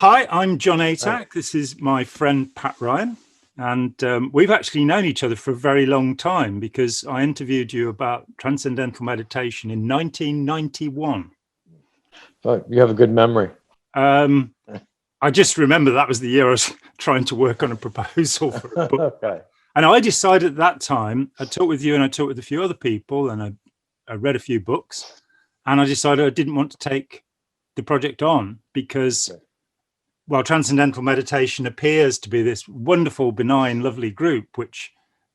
Hi, I'm John Right. Atack. This is my friend Pat Ryan. And we've actually known each other for a very long time because I interviewed you about Transcendental Meditation in 1991. But you have a good memory. I just remember that was the year I was trying to work on a proposal for a book. Okay. And I decided at that time, I talked with you and I talked with a few other people and I read a few books. And I decided I didn't want to take the project on because while Transcendental Meditation appears to be this wonderful, benign, lovely group, which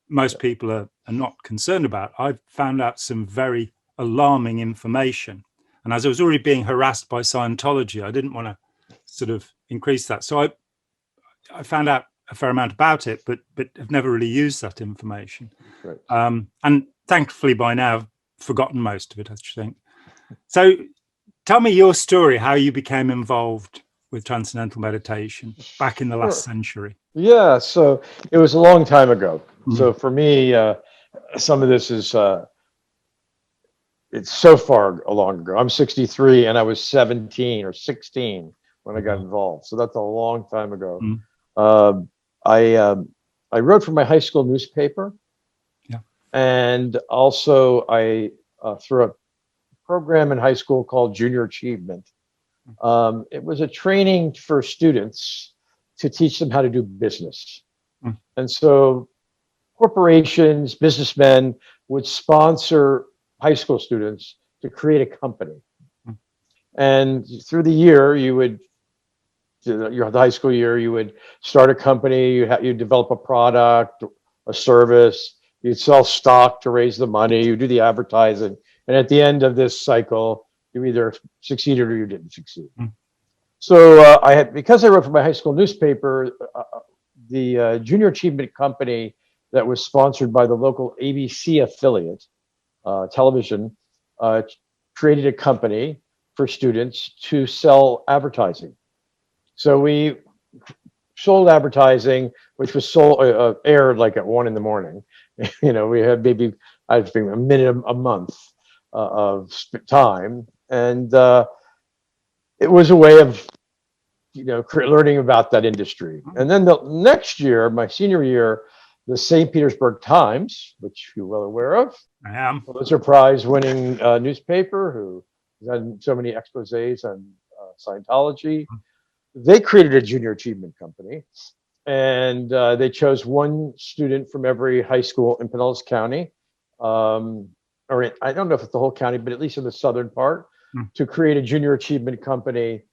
most people are not concerned about, I've found out some very alarming information. And as I was already being harassed by Scientology, I didn't want to sort of increase that. So I found out a fair amount about it, but have never really used that information. Right. And thankfully by now, I've forgotten most of it, I think. So tell me your story, how you became involved with Transcendental Meditation back in the last century. Yeah, so it was a long time ago. So for me, some of this is it's so far long ago. I'm 63 and I was 17 or 16 when I got involved. So that's a long time ago. I wrote for my high school newspaper. Yeah. And also I through a program in high school called Junior Achievement. It was a training for students to teach them how to do business. And so corporations, businessmen would sponsor high school students to create a company. And through the year, you would, your high school year, you would start a company, you develop a product, a service, you'd sell stock to raise the money, you do the advertising. And at the end of this cycle, you either succeeded or you didn't succeed. So because I wrote for my high school newspaper, the Junior Achievement Company that was sponsored by the local ABC affiliate, television, created a company for students to sell advertising. So we sold advertising, which was aired like at 1 a.m. We had maybe, I think, a minute a month of time. And it was a way of, learning about that industry. And then the next year, my senior year, the St. Petersburg Times, which you're well aware of, I am. was a prize-winning newspaper who had so many exposés on Scientology. They created a Junior Achievement Company, and they chose one student from every high school in Pinellas County, I don't know if it's the whole county, but at least in the southern part, to create a Junior Achievement Company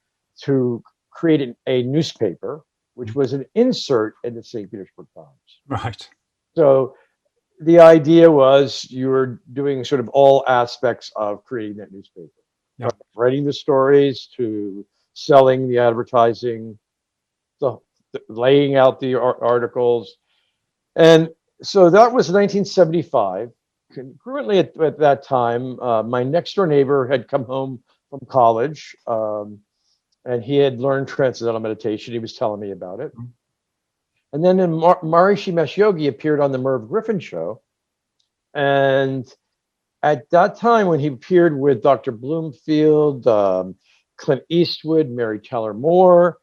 to create a newspaper, which was an insert in the St. Petersburg Times. Right. So the idea was you were doing sort of all aspects of creating that newspaper, from writing the stories to selling the advertising, laying out the articles. And so that was 1975. Currently at that time, my next door neighbor had come home from college, and he had learned Transcendental Meditation. He was telling me about it. And then Maharishi Yogi appeared on the Merv Griffin show. And at that time, when he appeared with Dr. Bloomfield, Clint Eastwood, Mary Tyler Moore,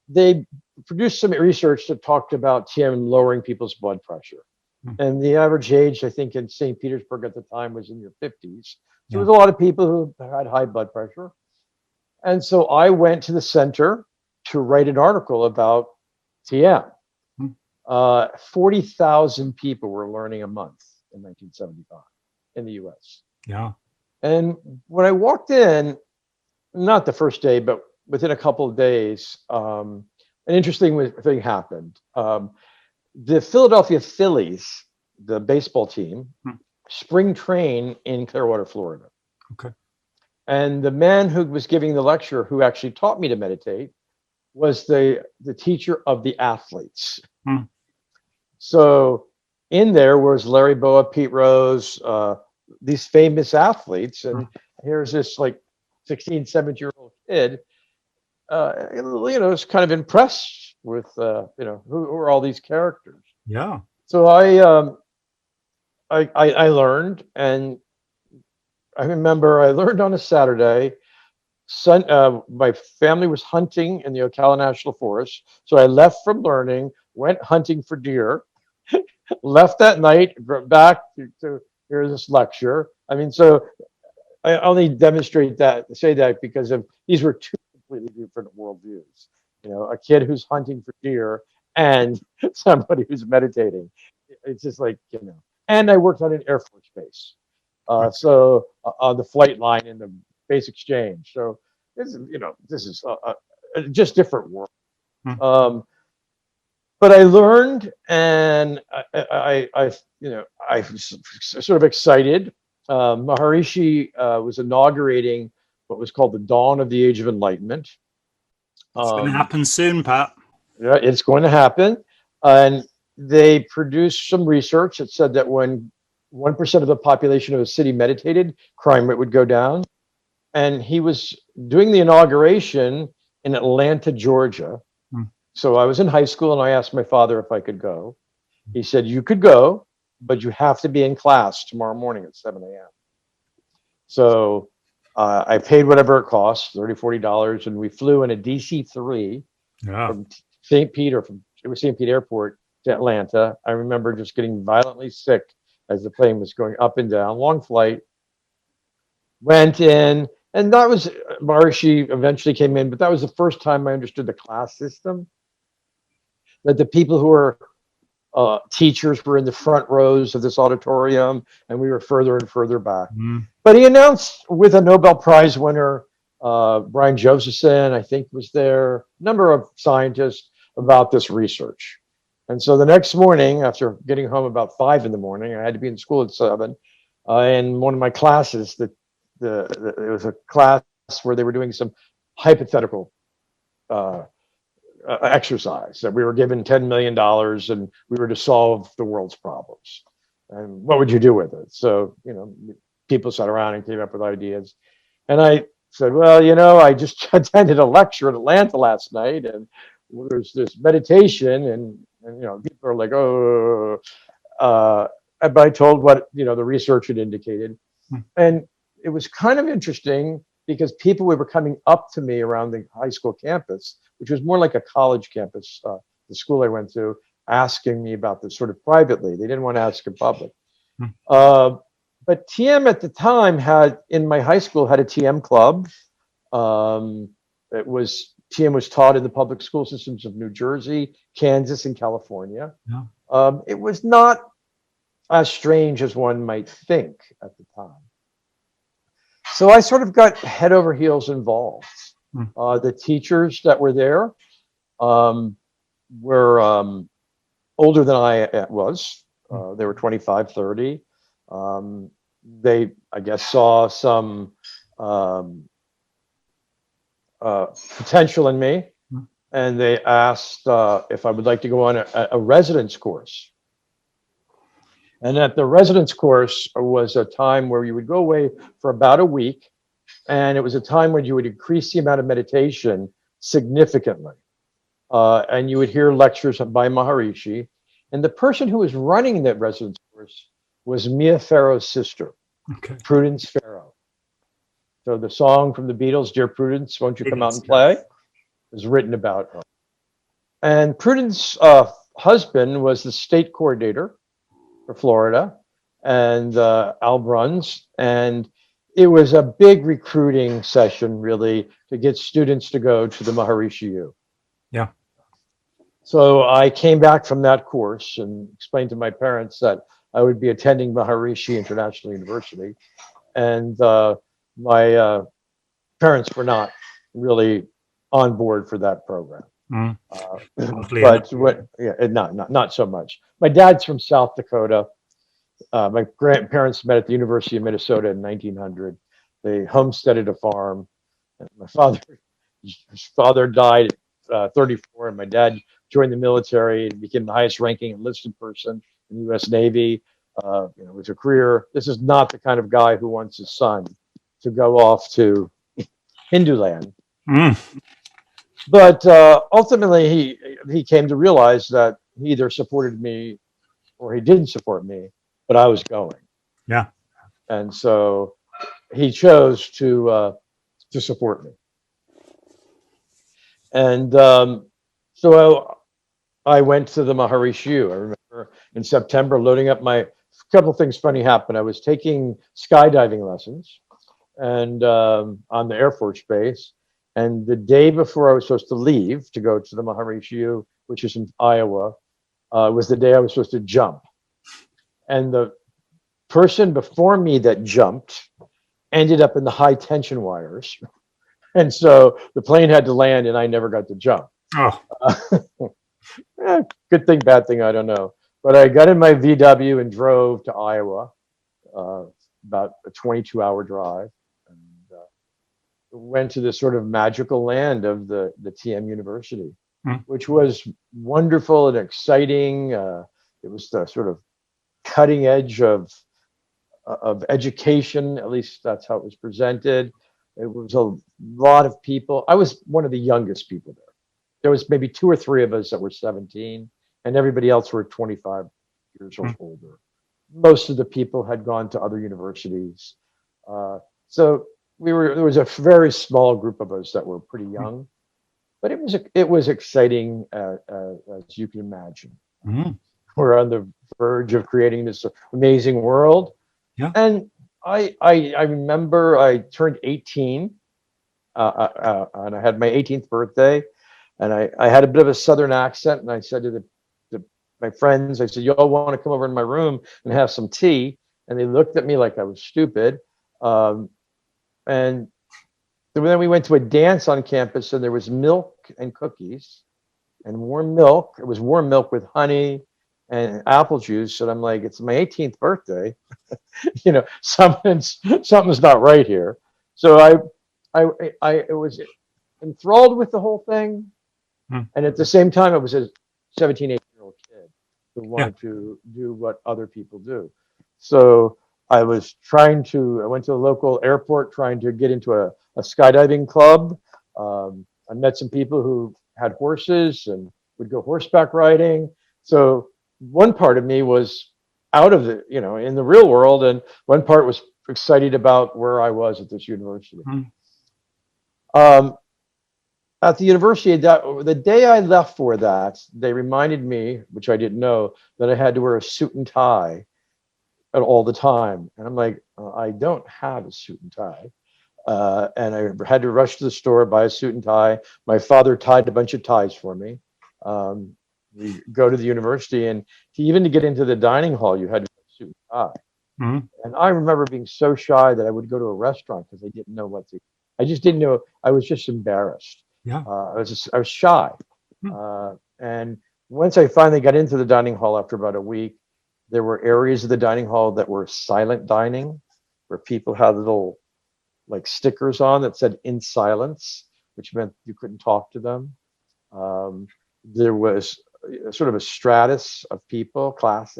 they produced some research that talked about TM lowering people's blood pressure. And the average age, I think, in St. Petersburg at the time was in your 50s. So there was a lot of people who had high blood pressure. And so I went to the center to write an article about TM. 40,000 people were learning a month in 1975 in the US. Yeah. And when I walked in, not the first day, but within a couple of days, an interesting thing happened. The Philadelphia Phillies, the baseball team, spring train in Clearwater, Florida. Okay. And the man who was giving the lecture, who actually taught me to meditate, was the teacher of the athletes. So in there was Larry Boa, Pete Rose, these famous athletes. And here's this like 16, 17-year-old kid, is kind of impressed with, who are all these characters. Yeah. So I learned, and I remember I learned on a Saturday. my family was hunting in the Ocala National Forest. So I left from learning, went hunting for deer, left that night, back to hear this lecture. I mean, so I only say that because of these were two completely different worldviews. You know, a kid who's hunting for deer and somebody who's meditating. It's just like, you know. And I worked on an Air Force base, so on the flight line in the base exchange. So this is just different world. But I learned, and I was sort of excited. Maharishi was inaugurating what was called the dawn of the Age of Enlightenment. It's going to happen soon, Pat. Yeah, it's going to happen. And they produced some research that said that when 1% of the population of a city meditated, crime rate would go down. And he was doing the inauguration in Atlanta, Georgia. So I was in high school and I asked my father if I could go. He said, you could go, but you have to be in class tomorrow morning at 7 a.m. So I paid whatever it cost, $30, $40, and we flew in a DC-3 from St. Pete Airport to Atlanta. I remember just getting violently sick as the plane was going up and down. Long flight. Went in, and that was Maharishi eventually came in, but that was the first time I understood the class system. That the people who were teachers were in the front rows of this auditorium, and we were further and further back. But he announced with a Nobel Prize winner, Brian Josephson, I think was there, a number of scientists about this research. And so the next morning, after getting home about 5 in the morning, I had to be in school at 7. In one of my classes, it was a class where they were doing some hypothetical exercise that we were given $10 million and we were to solve the world's problems. And what would you do with it? So, people sat around and came up with ideas. And I said, well, I just attended a lecture in Atlanta last night and there's this meditation and people are like, oh, but I told what, the research had indicated. And it was kind of interesting because people were coming up to me around the high school campus, which was more like a college campus, the school I went to, asking me about this sort of privately. They didn't want to ask in public. But TM at the time in my high school had a TM club. TM was taught in the public school systems of New Jersey, Kansas, and California. It was not as strange as one might think at the time. So I sort of got head over heels involved. The teachers that were there were older than I was. They were 25, 30. They, I guess, saw some potential in me, and they asked if I would like to go on a residence course. And at the residence course was a time where you would go away for about a week, and it was a time when you would increase the amount of meditation significantly. And you would hear lectures by Maharishi. And the person who was running that residence course was Mia Farrow's sister, Prudence Farrow. So the song from the Beatles, Dear Prudence, Won't You Come Out and Play, was written about her. And Prudence's husband was the state coordinator for Florida, and Al Bruns. And it was a big recruiting session, really, to get students to go to the Maharishi U. So I came back from that course and explained to my parents that I would be attending Maharishi International University. And my parents were not really on board for that program. Not so much. My dad's from South Dakota. My grandparents met at the University of Minnesota in 1900. They homesteaded a farm. And his father died at 34, and my dad joined the military and became the highest ranking enlisted person in the U.S. Navy. It was a career. This is not the kind of guy who wants his son to go off to Hindu land. But ultimately, he came to realize that he either supported me or he didn't support me, but I was going. And so he chose to support me. And so I went to the Maharishi. I remember in September loading up my couple things funny happened. I was taking skydiving lessons and on the Air Force Base. And the day before I was supposed to leave to go to the Maharishi, which is in Iowa, was the day I was supposed to jump. And the person before me that jumped ended up in the high tension wires. And so the plane had to land and I never got to jump. Oh, Good thing, bad thing, I don't know. But I got in my VW and drove to Iowa, about a 22-hour drive, and went to this sort of magical land of the TM University, which was wonderful and exciting. It was the sort of cutting edge of education, at least that's how it was presented. It was a lot of people. I was one of the youngest people there. There was maybe 2 or 3 of us that were 17, and everybody else were 25 years or older. Most of the people had gone to other universities. So there was a very small group of us that were pretty young, but it was exciting as you can imagine. We're on the verge of creating this amazing world. Yeah. And I remember I turned 18 and I had my 18th birthday, and I had a bit of a Southern accent, and I said to my friends, I said, y'all want to come over in my room and have some tea? And they looked at me like I was stupid. And then we went to a dance on campus, and there was milk and cookies and warm milk. It was warm milk with honey and apple juice. And I'm like, it's my 18th birthday. You know, something's not right here. So I was enthralled with the whole thing. And at the same time, I was a 17, 18-year-old kid who wanted to do what other people do. So I went to a local airport trying to get into a skydiving club. I met some people who had horses and would go horseback riding. So one part of me was out of in the real world, and one part was excited about where I was at this university. At the university, the day I left for that, they reminded me, which I didn't know, that I had to wear a suit and tie at all the time. And I'm like, I don't have a suit and tie. And I had to rush to the store, buy a suit and tie. My father tied a bunch of ties for me. We go to the university, and to get into the dining hall, you had to wear a suit and tie. And I remember being so shy that I would go to a restaurant because I didn't know what to. I just didn't know. I was just embarrassed. Yeah. I was shy. And once I finally got into the dining hall after about a week, there were areas of the dining hall that were silent dining, where people had little like stickers on that said "in silence," which meant you couldn't talk to them. There was sort of a stratus of people, class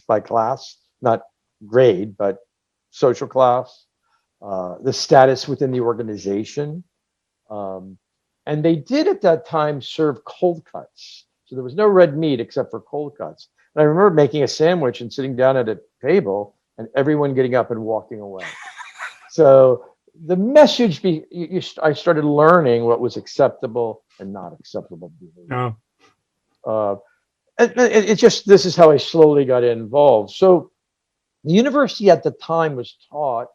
by class, not grade, but social class, the status within the organization. And they did at that time serve cold cuts. So there was no red meat except for cold cuts. And I remember making a sandwich and sitting down at a table and everyone getting up and walking away. So the message, I started learning what was acceptable and not acceptable behavior. This is how I slowly got involved. So the university at the time was taught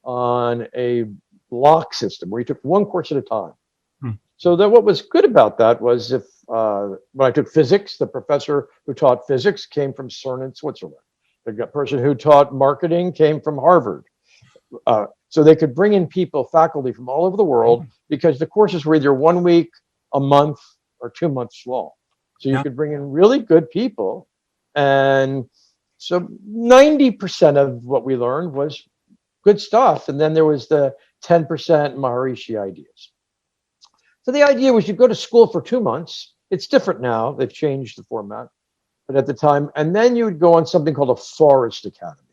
on a block system where you took one course at a time. So that what was good about that was when I took physics, the professor who taught physics came from CERN in Switzerland. The person who taught marketing came from Harvard. So they could bring in faculty from all over the world, because the courses were either 1 week, a month, or 2 months long. So you could bring in really good people. And so 90% of what we learned was good stuff. And then there was the 10% Maharishi ideas. So the idea was you go to school for 2 months. It's different now. They've changed the format. But at the time, and then you would go on something called a Forest Academy.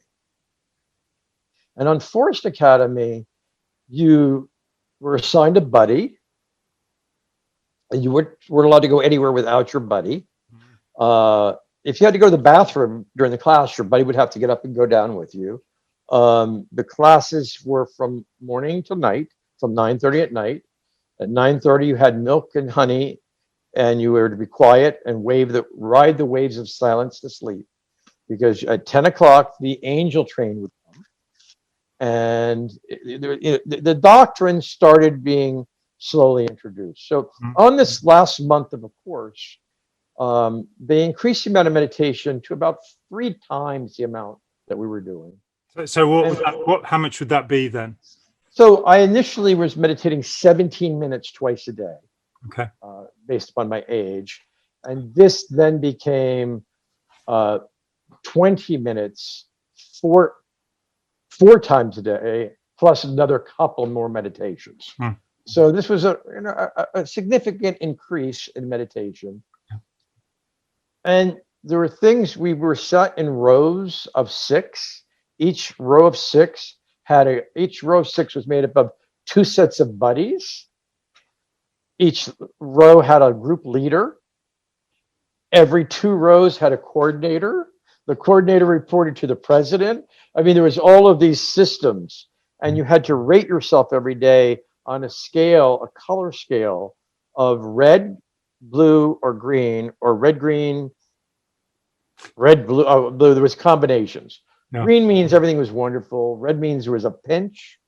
And on Forest Academy, you were assigned a buddy. And you weren't allowed to go anywhere without your buddy. If you had to go to the bathroom during the class, your buddy would have to get up and go down with you. The classes were from morning to night, from 9:30 at night. At 9:30, you had milk and honey, and you were to be quiet and ride the waves of silence to sleep. Because at 10 o'clock, the angel train would come, and the doctrine started being slowly introduced. So on this last month of a course, they increased the amount of meditation to about 3 times the amount that we were doing. So how much would that be then? So I initially was meditating 17 minutes twice a day. Okay. Based upon my age. And this then became 20 minutes, four times a day, plus another couple more meditations. So this was a significant increase in meditation. And there were things, we were set in rows of 6. Each row of 6 was made up of 2 sets of buddies. Each row had a group leader. Every 2 rows had a coordinator. The coordinator reported to the president. I mean, there was all of these systems, and you had to rate yourself every day on a scale, a color scale of red, blue, or green, or red, green, red, blue. Oh, there was combinations. Yeah. Green means everything was wonderful. Red means there was a pinch.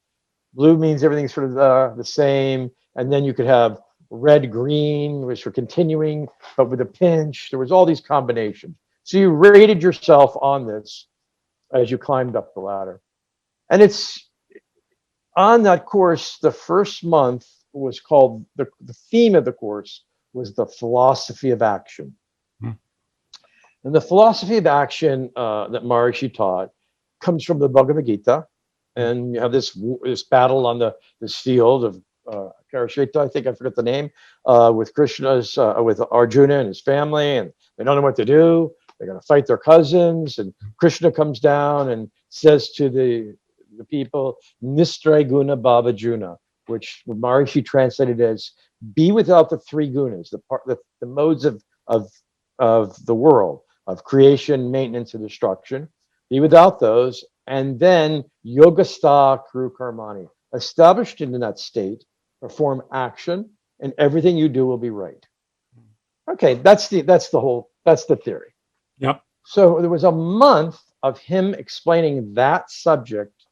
Blue means everything's sort of the same. And then you could have red, green, which were continuing, but with a pinch. There was all these combinations. So you rated yourself on this as you climbed up the ladder. And it's on that course, the first month was called, the theme of the course was the philosophy of action. And the philosophy of action that Maharishi taught comes from the Bhagavad Gita. And you have this battle on this field of Kurukshetra, I think, I forget the name, with with Arjuna and his family, and they don't know what to do. They're going to fight their cousins, and Krishna comes down and says to the people, Nistra guna bhava juna, which Maharishi translated as be without the 3 gunas, the modes of the world, of creation, maintenance, and destruction. Be without those, and then yogastha kuru karmani, established in that state, perform action, and everything you do will be right. Okay, that's the theory. Yep. So there was a month of him explaining that subject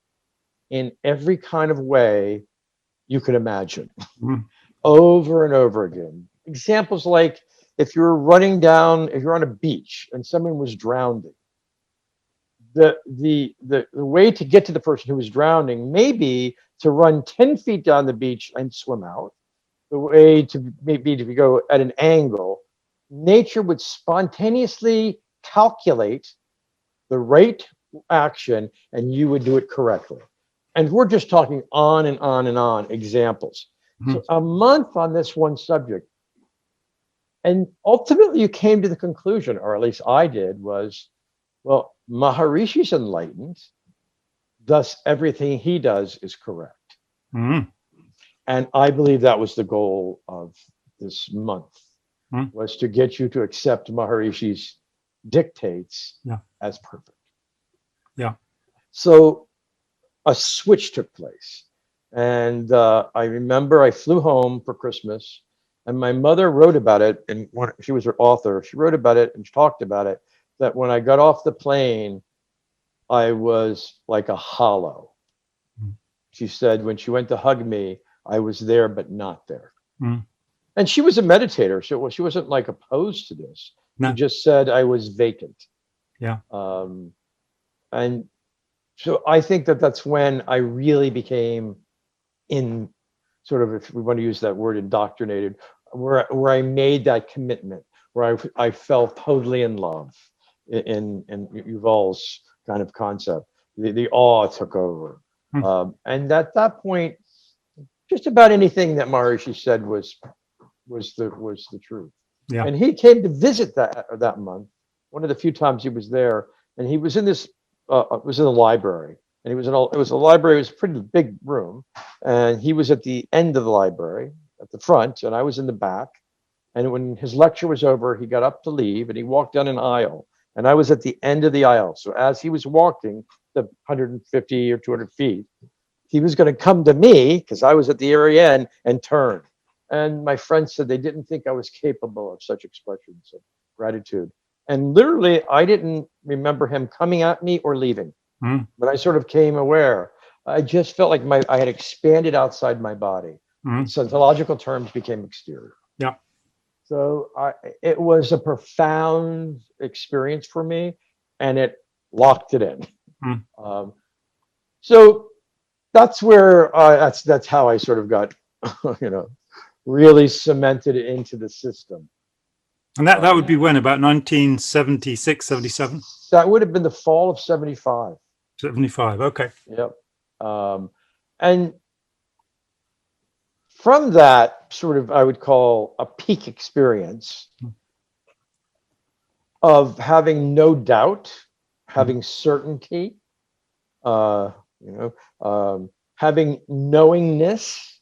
in every kind of way you could imagine, over and over again. Examples like if you're on a beach and someone was drowning, the way to get to the person who was drowning may be to run 10 feet down the beach and swim out. The way to maybe to go at an angle. Nature would spontaneously calculate the right action, and you would do it correctly. And we're just talking on and on and on examples. So a month on this one subject. And ultimately you came to the conclusion, or at least I did, was, well, Maharishi's enlightened, thus everything he does is correct. And I believe that was the goal of this month, was to get you to accept Maharishi's dictates as perfect. Yeah. So a switch took place. And I remember I flew home for Christmas, and my mother wrote about it, and she was her author. She wrote about it and talked about it, that when I got off the plane, I was like a hollow. She said when she went to hug me, I was there, but not there. And she was a meditator, so she wasn't like opposed to this. No. She just said I was vacant. Yeah. And so I think that's when I really became in sort of, if we want to use that word, indoctrinated, where I made that commitment, where I fell totally in love in Yuval's kind of concept. The awe took over. And at that point, just about anything that Maharishi said was the truth. Yeah. And he came to visit that month, one of the few times he was there, and he was in this was in the library, and it was a library. It was a pretty big room, and he was at the end of the library at the front, and I was in the back. And when his lecture was over, he got up to leave, and he walked down an aisle, and I was at the end of the aisle. So as he was walking the 150 or 200 feet, he was going to come to me because I was at the very end and turn. And my friends said they didn't think I was capable of such expressions of gratitude. And literally, I didn't remember him coming at me or leaving. Mm. But I sort of came aware. I just felt like I had expanded outside my body. In psychological terms, became exterior. Yeah. So it was a profound experience for me, and it locked it in. So that's where that's how I sort of got, really cemented into the system. And that would be when, about 1976, 77? That would have been the fall of 75. 75, okay. Yep. And from that sort of, I would call a peak experience of having no doubt, having certainty, having knowingness.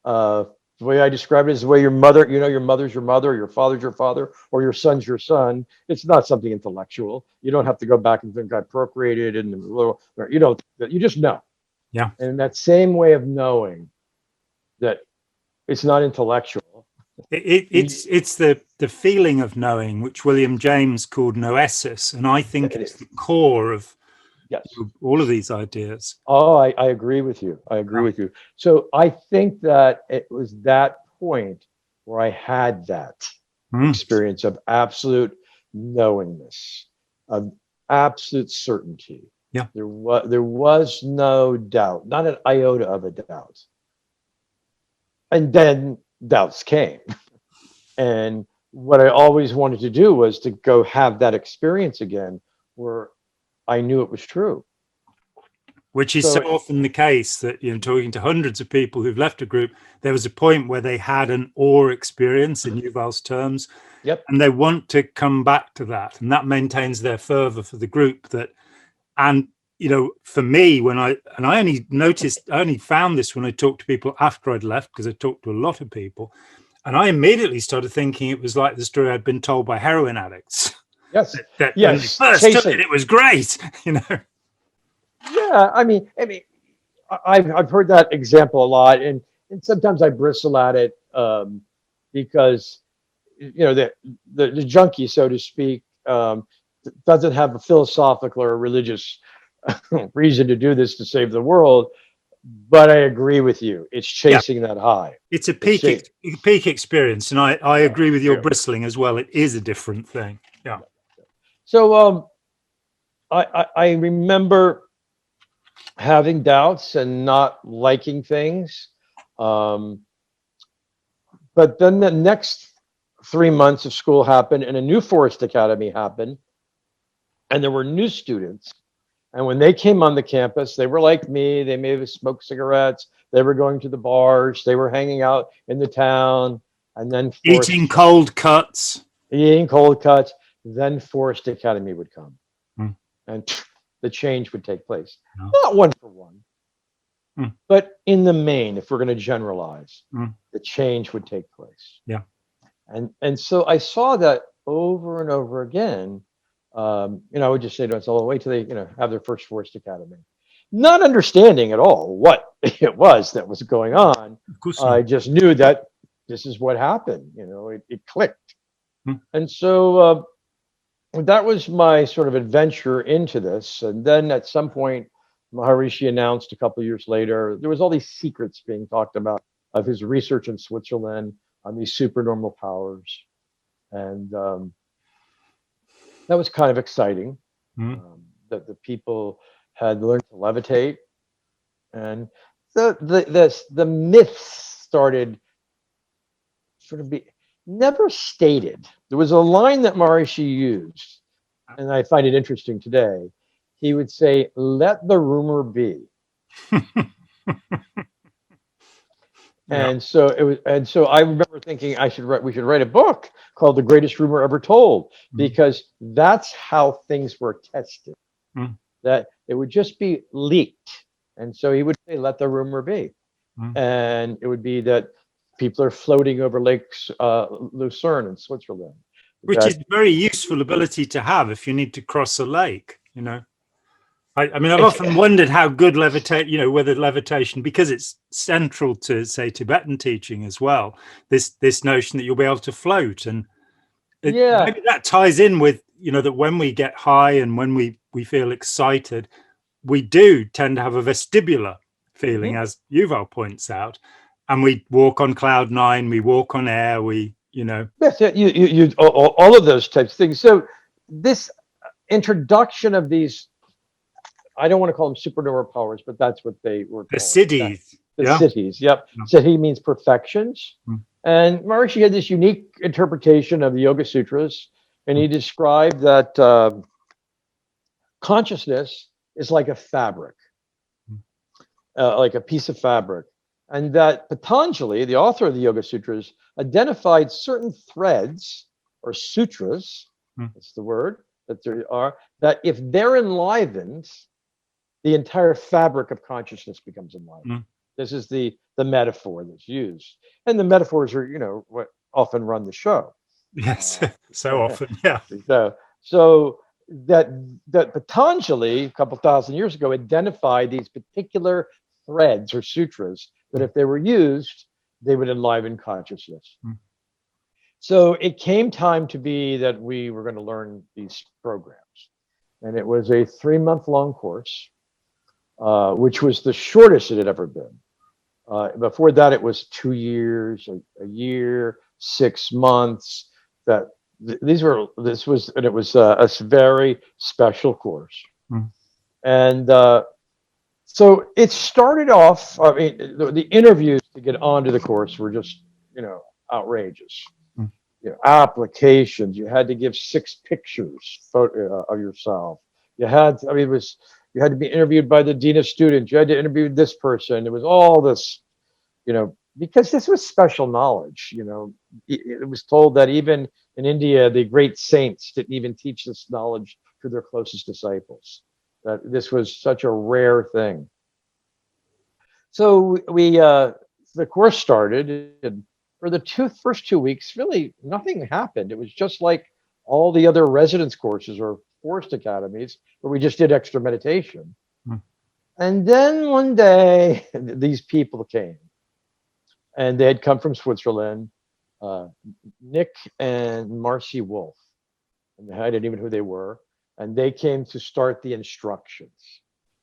The way I describe it is the way your mother, your mother's your mother, or your father's your father, or your son's your son. It's not something intellectual. You don't have to go back and think I procreated and you just know. Yeah. And that same way of knowing that it's not intellectual. It's the feeling of knowing, which William James called noesis, and I think it's the core of all of these ideas. Oh, I agree with you. I agree with you. So I think that it was that point where I had that experience of absolute knowingness, of absolute certainty. Yeah. There was no doubt, not an iota of a doubt. And then doubts came. And what I always wanted to do was to go have that experience again where I knew it was true. Which is so often the case that, talking to hundreds of people who've left a group, there was a point where they had an awe experience, in Yuval's terms, and they want to come back to that. And that maintains their fervor for the group. For me, I only found this when I talked to people after I'd left, because I talked to a lot of people. And I immediately started thinking it was like the story I'd been told by heroin addicts. Yes. When they first took it was great, Yeah, I mean, I've heard that example a lot, and sometimes I bristle at it because the junkie, so to speak, doesn't have a philosophical or religious reason to do this to save the world. But I agree with you; it's chasing that high. It's a peak experience, and I agree with your bristling as well. It is a different thing. Yeah. So I remember having doubts and not liking things. But then the next 3 months of school happened and a new Forest Academy happened. And there were new students. And when they came on the campus, they were like me. They may have smoked cigarettes. They were going to the bars. They were hanging out in the town. And then eating cold cuts. Then Forest Academy would come. And the change would take place. Not one for one, but in the main, if we're going to generalize, the change would take place. Yeah. And so I saw that over and over again. I would just say to myself, wait till they, have their first Forest Academy. Not understanding at all what it was that was going on. Of course I just knew that this is what happened. It clicked. And so that was my sort of adventure into this. And then at some point, Maharishi announced a couple of years later, there was all these secrets being talked about of his research in Switzerland on these supernormal powers. And that was kind of exciting, that the people had learned to levitate. And the myths started sort of never stated. There was a line that Maharishi used, and I find it interesting today. He would say, "Let the rumor be." And so it was, and so I remember thinking we should write a book called "The Greatest Rumor Ever Told," because that's how things were tested. That it would just be leaked, and so he would say, "Let the rumor be," and it would be that people are floating over Lakes Lucerne in Switzerland, which is a very useful ability to have if you need to cross a lake. I mean, I've often wondered how good levitation, you know, whether levitation, because it's central to, say, Tibetan teaching as well, this notion that you'll be able to float. And Yeah. maybe that ties in with, you know, that when we get high and when we feel excited, we do tend to have a vestibular feeling, as Yuval points out, and we walk on cloud nine, we walk on air, we, you know. Yes, you all of those types of things. So this introduction of these, I don't want to call them supernova powers, but that's what they were called. The Sidhis. The Sidhis, yep. Siddhi means perfections. And Maharishi had this unique interpretation of the Yoga Sutras, and he described that consciousness is like a fabric, like a piece of fabric. And that Patanjali, the author of the Yoga Sutras, identified certain threads or sutras, that's the word, that there are, that if they're enlivened, the entire fabric of consciousness becomes enlightened. This is the metaphor that's used, and the metaphors are, you know, what often run the show. Yes, so often, yeah. So that Patanjali, a couple thousand years ago, identified these particular threads or sutras that, if they were used, they would enliven consciousness. So it came time to be that we were going to learn these programs, and it was a 3-month-long course. Which was the shortest it had ever been. Before that, it was 2 years, a year, 6 months. It was a very special course. And so it started off, I mean, the interviews to get onto the course were just, you know, outrageous. You know, applications, you had to give 6 pictures of yourself. You had to be interviewed by the dean of students. You had to interview this person. It was all this, you know, because this was special knowledge. You know, it was told that even in India, the great saints didn't even teach this knowledge to their closest disciples. That this was such a rare thing. So the course started, and for the first 2 weeks, really nothing happened. It was just like all the other residence courses or forest academies where we just did extra meditation. And then one day, these people came, and they had come from Switzerland, Nick and Marcy Wolf, and I didn't even know who they were. And they came to start the instructions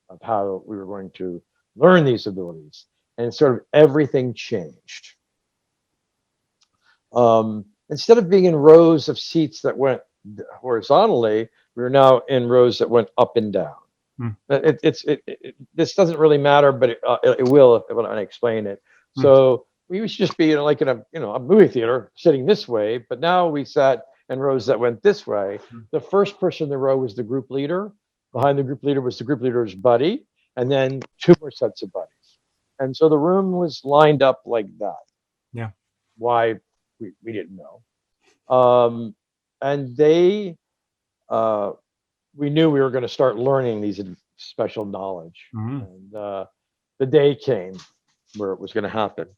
of how we were going to learn these abilities, and sort of everything changed. Instead of being in rows of seats that went horizontally, we were now in rows that went up and down. This doesn't really matter, but it will when I explain it. So we used to just be, you know, like in a movie theater sitting this way, but now we sat in rows that went this way. The first person in the row was the group leader. Behind the group leader was the group leader's buddy, and then 2 more sets of buddies. And so the room was lined up like that. Yeah. Why, we didn't know. And we knew we were going to start learning these special knowledge. And the day came where it was going to happen.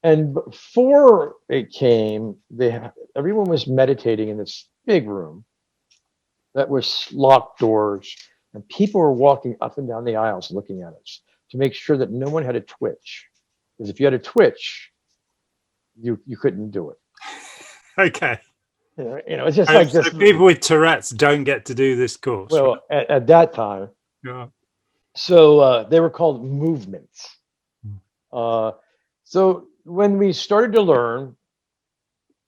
And before it came, everyone was meditating in this big room that was locked doors, and people were walking up and down the aisles looking at us to make sure that no one had a twitch. Because if you had a twitch, you couldn't do it. Okay. You know, it's just like so this. People with Tourette's don't get to do this course. Well, at that time. Yeah. So they were called movements. So when we started to learn,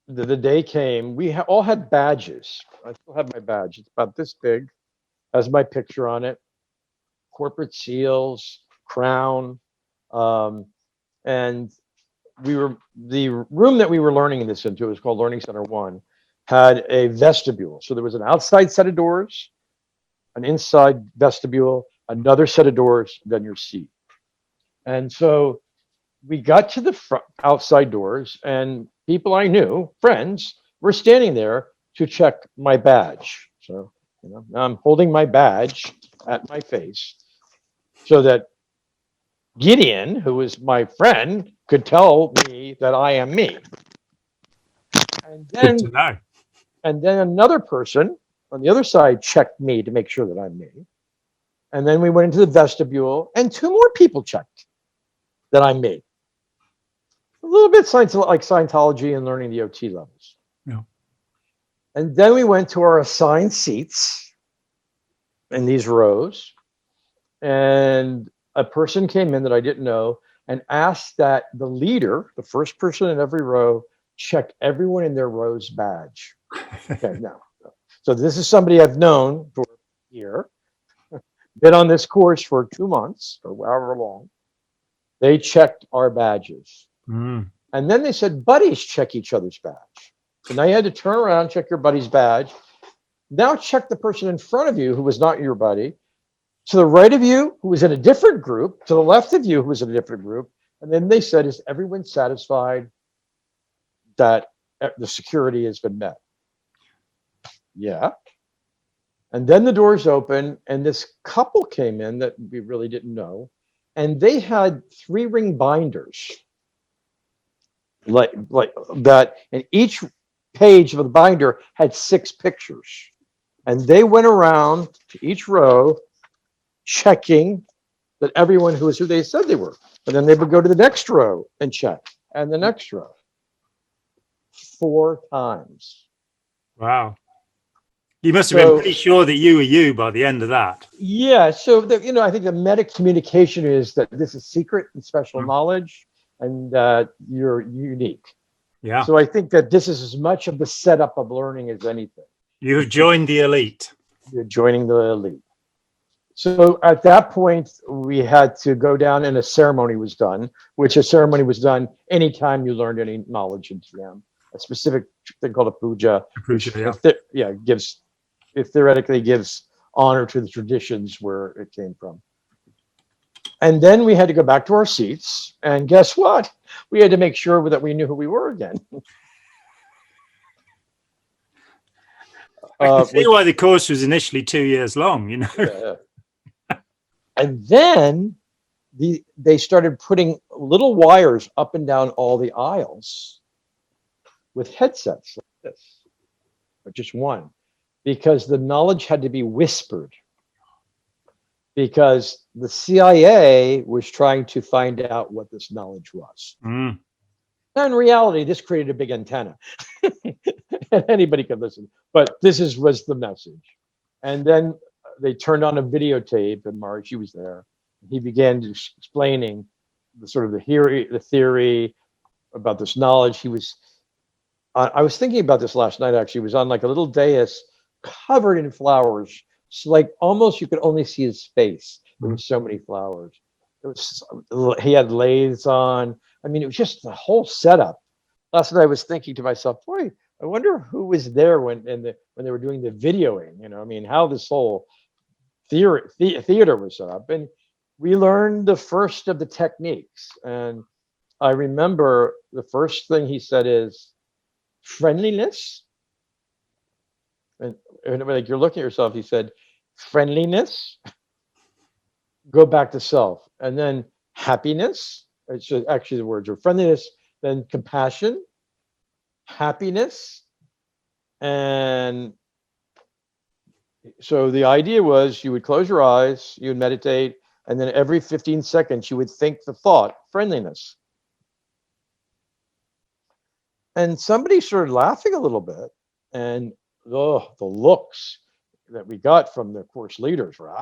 the day came, we all had badges. I still have my badge. It's about this big, has my picture on it, corporate seals, crown. And the room that we were learning this into, it was called Learning Center 1, had a vestibule. So there was an outside set of doors, an inside vestibule, another set of doors, then your seat. And so we got to the outside doors, and people I knew, friends, were standing there to check my badge. So, you know, now I'm holding my badge at my face so that Gideon, who was my friend, could tell me that I am me. And then, good to know. And then another person on the other side checked me to make sure that I'm me. And then we went into the vestibule, and 2 more people checked that I made. A little bit like Scientology and learning the OT levels. Yeah. And then we went to our assigned seats in these rows, and a person came in that I didn't know and asked that the leader, the first person in every row, check everyone in their row's badge. Okay, now, so this is somebody I've known for a year, been on this course for 2 months or however long. They checked our badges. Mm. And then they said, buddies check each other's badge. So now you had to turn around, check your buddy's badge. Now check the person in front of you who was not your buddy. To the right of you, who was in a different group. To the left of you, who was in a different group. And then they said, is everyone satisfied that the security has been met? Yeah. And then the doors open, and this couple came in that we really didn't know. And they had 3-ring binders. Like that, and each page of the binder had 6 pictures, and they went around to each row checking that everyone who was who they said they were, and then they would go to the next row and check, and the next row 4 times. Wow. You must have been pretty sure that you were you by the end of that. Yeah, so I think the meta communication is that this is secret and special knowledge, and you're unique. Yeah. So I think that this is as much of the setup of learning as anything. You have joined the elite. You're joining the elite. So at that point, we had to go down and a ceremony was done, which a ceremony was done anytime you learned any knowledge in TM. A specific thing called a puja. It theoretically gives honor to the traditions where it came from. And then we had to go back to our seats, and guess what? We had to make sure that we knew who we were again. I can see why the course was initially 2 years long, you know. Yeah. And then they started putting little wires up and down all the aisles with headsets like this, but just one, because the knowledge had to be whispered. Because the CIA was trying to find out what this knowledge was. Mm. Now, in reality, this created a big antenna. And anybody could listen. But this was the message. And then they turned on a videotape, and Maharishi was there. He began explaining the theory about this knowledge. I was thinking about this last night, actually. He was on like a little dais covered in flowers. So like almost you could only see his face. There were so many flowers. He had lathes on. I mean, it was just the whole setup. Last night I was thinking to myself, boy, I wonder who was there when they were doing the videoing. You know, I mean, how this whole theater was set up. And we learned the first of the techniques. And I remember the first thing he said is friendliness. And like you're looking at yourself, he said, friendliness, go back to self, and then happiness. It's just, actually the words are friendliness, then compassion, happiness, and so the idea was you would close your eyes, you would meditate, and then every 15 seconds you would think the thought friendliness. And somebody started laughing a little bit, and the looks that we got from the course leaders were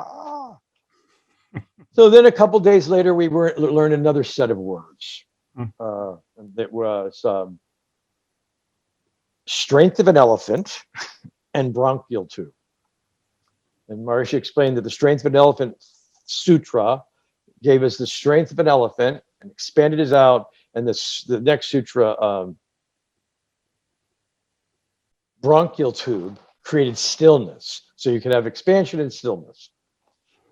So then a couple days later, we learned another set of words. That was strength of an elephant and bronchial tube. And Maharishi explained that the strength of an elephant sutra gave us the strength of an elephant and expanded us out. And the next sutra, bronchial tube, created stillness. So you can have expansion and stillness.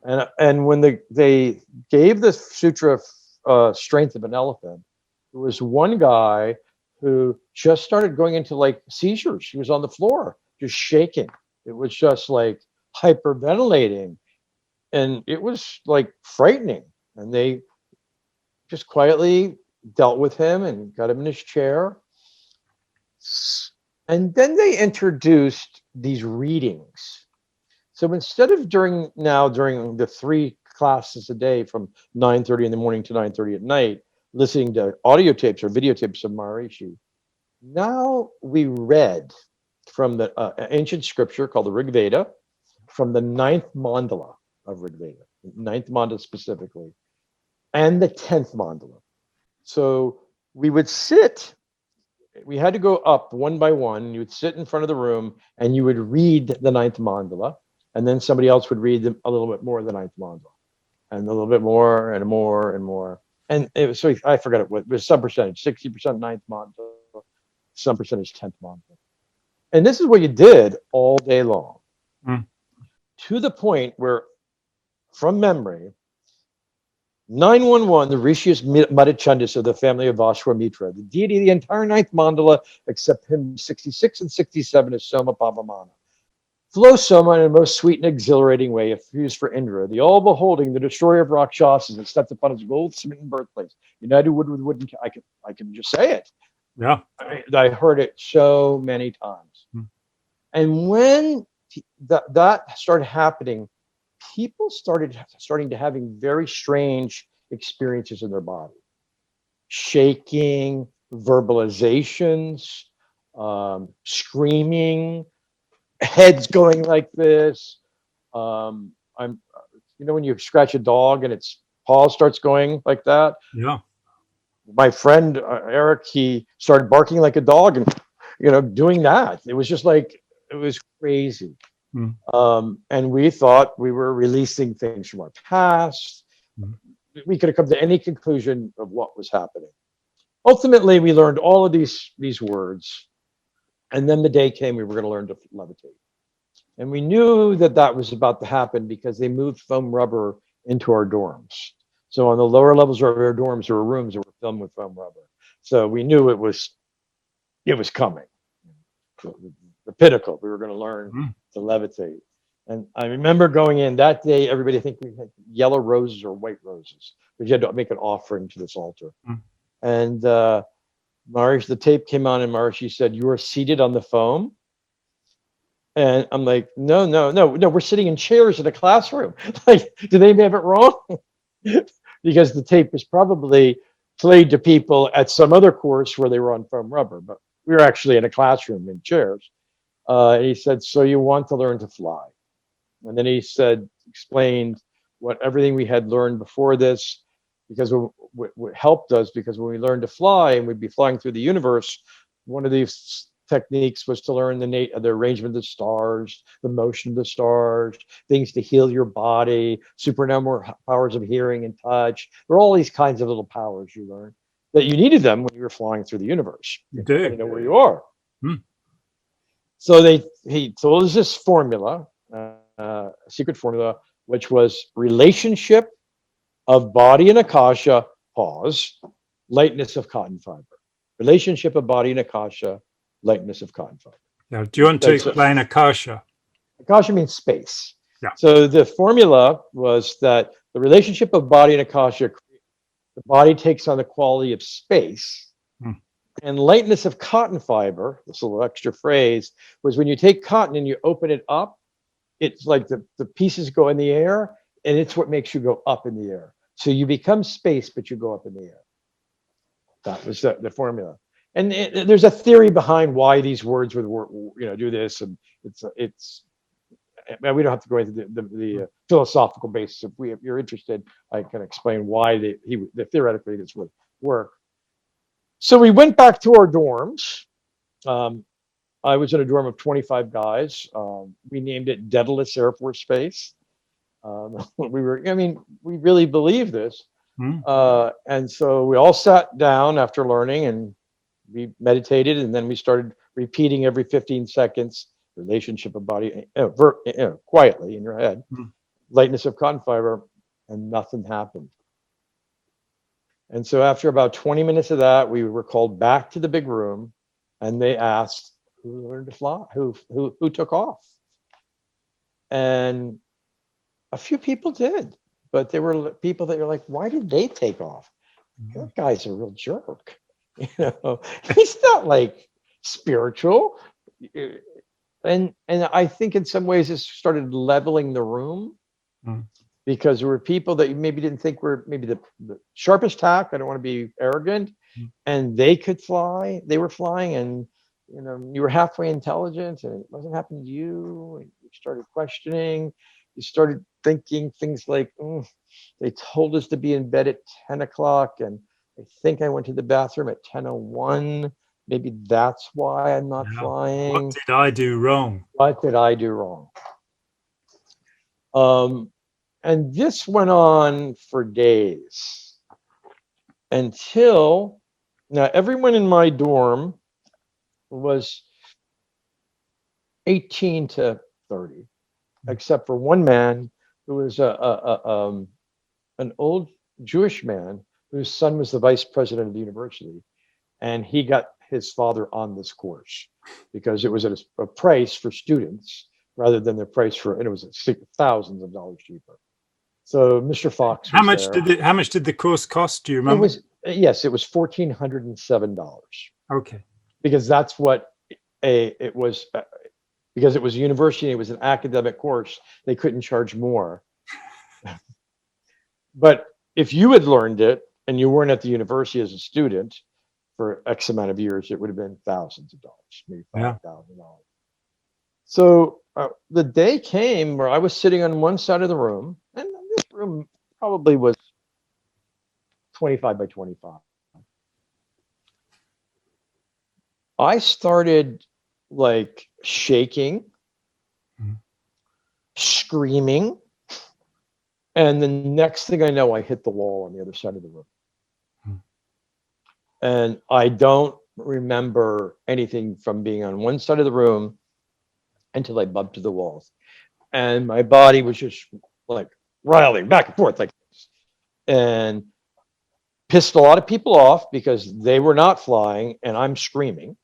And when they gave the sutra strength of an elephant, there was one guy who just started going into like seizures. He was on the floor, just shaking. It was just like hyperventilating. And it was like frightening. And they just quietly dealt with him and got him in his chair. And then they introduced these readings. So instead of during the 3 classes a day from 9:30 in the morning to 9:30 at night, listening to audio tapes or videotapes of Maharishi, now we read from the ancient scripture called the Rig Veda, from the 9th mandala of Rig Veda, 9th mandala specifically, and the 10th mandala. So we would sit, we had to go up one by one. You would sit in front of the room and you would read the 9th mandala, and then somebody else would read a little bit more of the 9th mandala, and a little bit more and more and more. And it was, so I forgot it was some percentage, 60% 9th mandala, some percentage 10th mandala. And this is what you did all day long, to the point where, from memory, 911, the Rishis Madhachandis of the family of Vashwamitra, the deity of the entire 9th mandala, except him 66 and 67 is Soma Pavamana. Flow Soma in a most sweet and exhilarating way, used for Indra, the all-beholding, the destroyer of Rakshasas, and stepped upon his gold-smitten birthplace. United wood with wood, and I can just say it. Yeah. I heard it so many times. And when that started happening, people starting to having very strange experiences in their body, shaking, verbalizations, screaming, heads going like this. When you scratch a dog and its paw starts going like that. Yeah. My friend Eric, he started barking like a dog and doing that. It was just like, it was crazy. And we thought we were releasing things from our past. We could have come to any conclusion of what was happening. Ultimately, we learned all of these words, and then the day came we were going to learn to levitate. And we knew that was about to happen because they moved foam rubber into our dorms. So on the lower levels of our dorms, there were rooms that were filled with foam rubber. So we knew it was coming. The pinnacle. We were going to learn to levitate. And I remember going in that day, everybody think we had yellow roses or white roses, because you had to make an offering to this altar. And Maharishi, the tape came on, and Maharishi said, "You are seated on the foam." And I'm like, no, we're sitting in chairs in a classroom. Like, did they have it wrong? Because the tape was probably played to people at some other course where they were on foam rubber, but we were actually in a classroom in chairs. And he said, "So you want to learn to fly?" And then he explained everything we had learned before this, because what helped us, because when we learned to fly and we'd be flying through the universe, one of these techniques was to learn the arrangement of the stars, the motion of the stars, things to heal your body, supernatural powers of hearing and touch. There are all these kinds of little powers you learn that you needed them when you were flying through the universe. You do. You know where you are. So he told us this formula, secret formula, which was relationship of body and akasha, pause, lightness of cotton fiber. Relationship of body and akasha, lightness of cotton fiber. Now, do you want to explain akasha? Akasha means space. Yeah. So the formula was that the relationship of body and akasha, the body takes on the quality of space. And lightness of cotton fiber, this little extra phrase, was when you take cotton and you open it up, it's like the pieces go in the air, and it's what makes you go up in the air. So you become space, but you go up in the air. That was the formula. And there's a theory behind why these words would do this, and it's. We don't have to go into the philosophical basis. If you're interested, I can explain why theoretically this would work. So we went back to our dorms. I was in a dorm of 25 guys. We named it Daedalus Air Force Base. We really believe this. And so we all sat down after learning, and we meditated, and then we started repeating every 15 seconds, relationship of body, quietly in your head, lightness of cotton fiber, and nothing happened. And so after about 20 minutes of that, we were called back to the big room, and they asked who learned to fly, who took off. And a few people did, but there were people that were like, why did they take off? That guy's a real jerk. He's not like spiritual. and I think in some ways this started leveling the room, Mm. because there were people that you maybe didn't think were maybe the sharpest tack. I don't want to be arrogant, Mm. and they could fly. They were flying, and you were halfway intelligent, and it wasn't happening to you. And you started questioning. You started thinking things like, they told us to be in bed at 10 o'clock, and I think I went to the bathroom at 10:01. Maybe that's why I'm not Now, what flying. did I do wrong? What did I do wrong? And this went on for days until now everyone in my dorm was 18 to 30, except for one man who was an old Jewish man whose son was the vice president of the university, and he got his father on this course because it was at a price for students rather than the price for, and it was thousands of dollars cheaper. So Mr. Fox How was much there. how much did the course cost? Do you It remember? was, yes, it was $1,407, Okay. because that's what it was, because it was a university, it was an academic course, they couldn't charge more. But if you had learned it and you weren't at the university as a student for X amount of years, it would have been thousands of dollars, maybe Yeah. $5,000. So the day came where I was sitting on one side of the room, and this room probably was 25 by 25. I started like shaking, Mhm. screaming, and the next thing I know, I hit the wall on the other side of the room. Mhm. And I don't remember anything from being on one side of the room until I bumped to the walls. And my body was just like riling back and forth like this. And pissed a lot of people off because they were not flying and I'm screaming.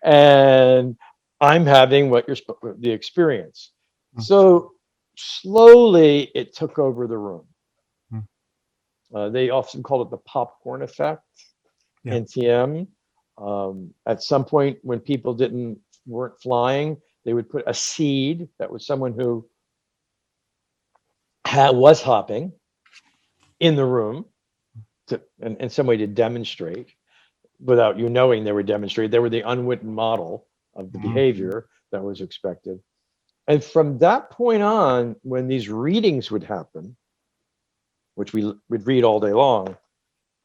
And I'm having the experience. Mm. So slowly it took over the room. They often call it the popcorn effect, Yeah. NTM. At some point, when people weren't flying, they would put a seed that was someone who was hopping in the room in some way to demonstrate, without you knowing they were demonstrating. They were the unwritten model of the Mhm. behavior that was expected. And from that point on, when these readings would happen, which we would read all day long,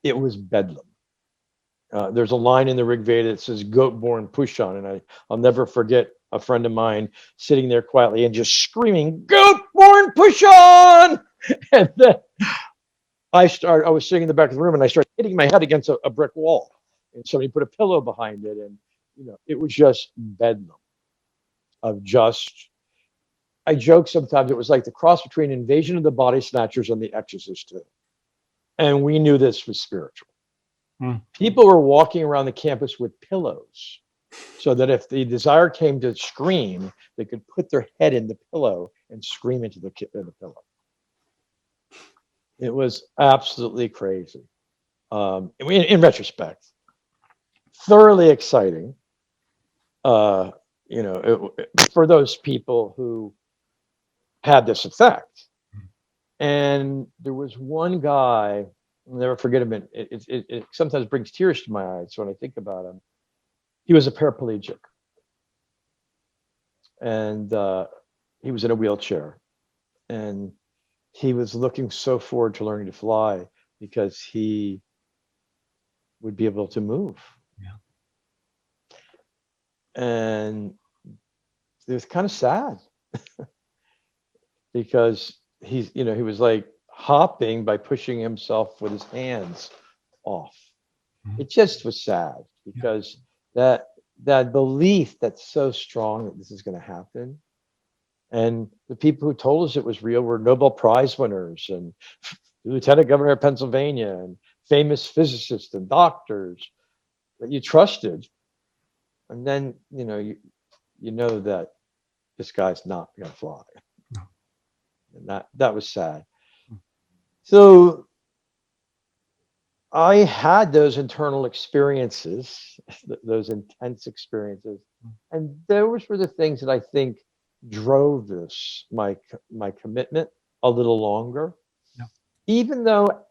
it was bedlam. There's a line in the Rig Veda that says "goat-born Pushan," and I'll never forget a friend of mine sitting there quietly and just screaming "goat-born Pushan!" And then I was sitting in the back of the room and I started hitting my head against a brick wall, and somebody put a pillow behind it, and it was just bedlam of just. I joke sometimes it was like the cross between Invasion of the Body Snatchers and The Exorcist 2, and we knew this was spiritual. Mm. People were walking around the campus with pillows so that if the desire came to scream, they could put their head in the pillow and scream into the pillow. It was absolutely crazy. In retrospect, thoroughly exciting. For those people who had this effect. And there was one guy, I'll never forget him. It sometimes brings tears to my eyes when I think about him. He was a paraplegic, and he was in a wheelchair, and he was looking so forward to learning to fly because he would be able to move. Yeah. And it was kind of sad because he was like hopping by pushing himself with his hands off. Mhm. It just was sad because that belief that's so strong that this is going to happen. And the people who told us it was real were Nobel Prize winners and Lieutenant Governor of Pennsylvania and famous physicists and doctors that you trusted. And then, you know that this guy's not going to fly. No. And that was sad. Mm. So I had those internal experiences, those intense experiences, and those were the things that I think drove this, my commitment a little longer, Yeah. even though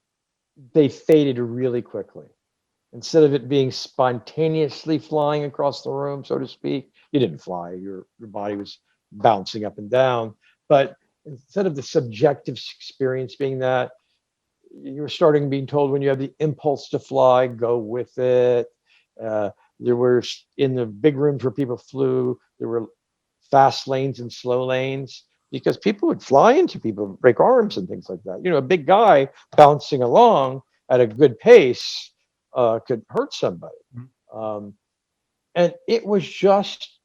they faded really quickly. Instead of it being spontaneously flying across the room, so to speak, you didn't fly. Your body was bouncing up and down. But instead of the subjective experience being that, you're starting being told when you have the impulse to fly, go with it. Uh, there were in the big rooms where people flew, there were fast lanes and slow lanes because people would fly into people, break arms and things like that. You know, a big guy bouncing along at a good pace could hurt somebody. Mhm. Um, and it was just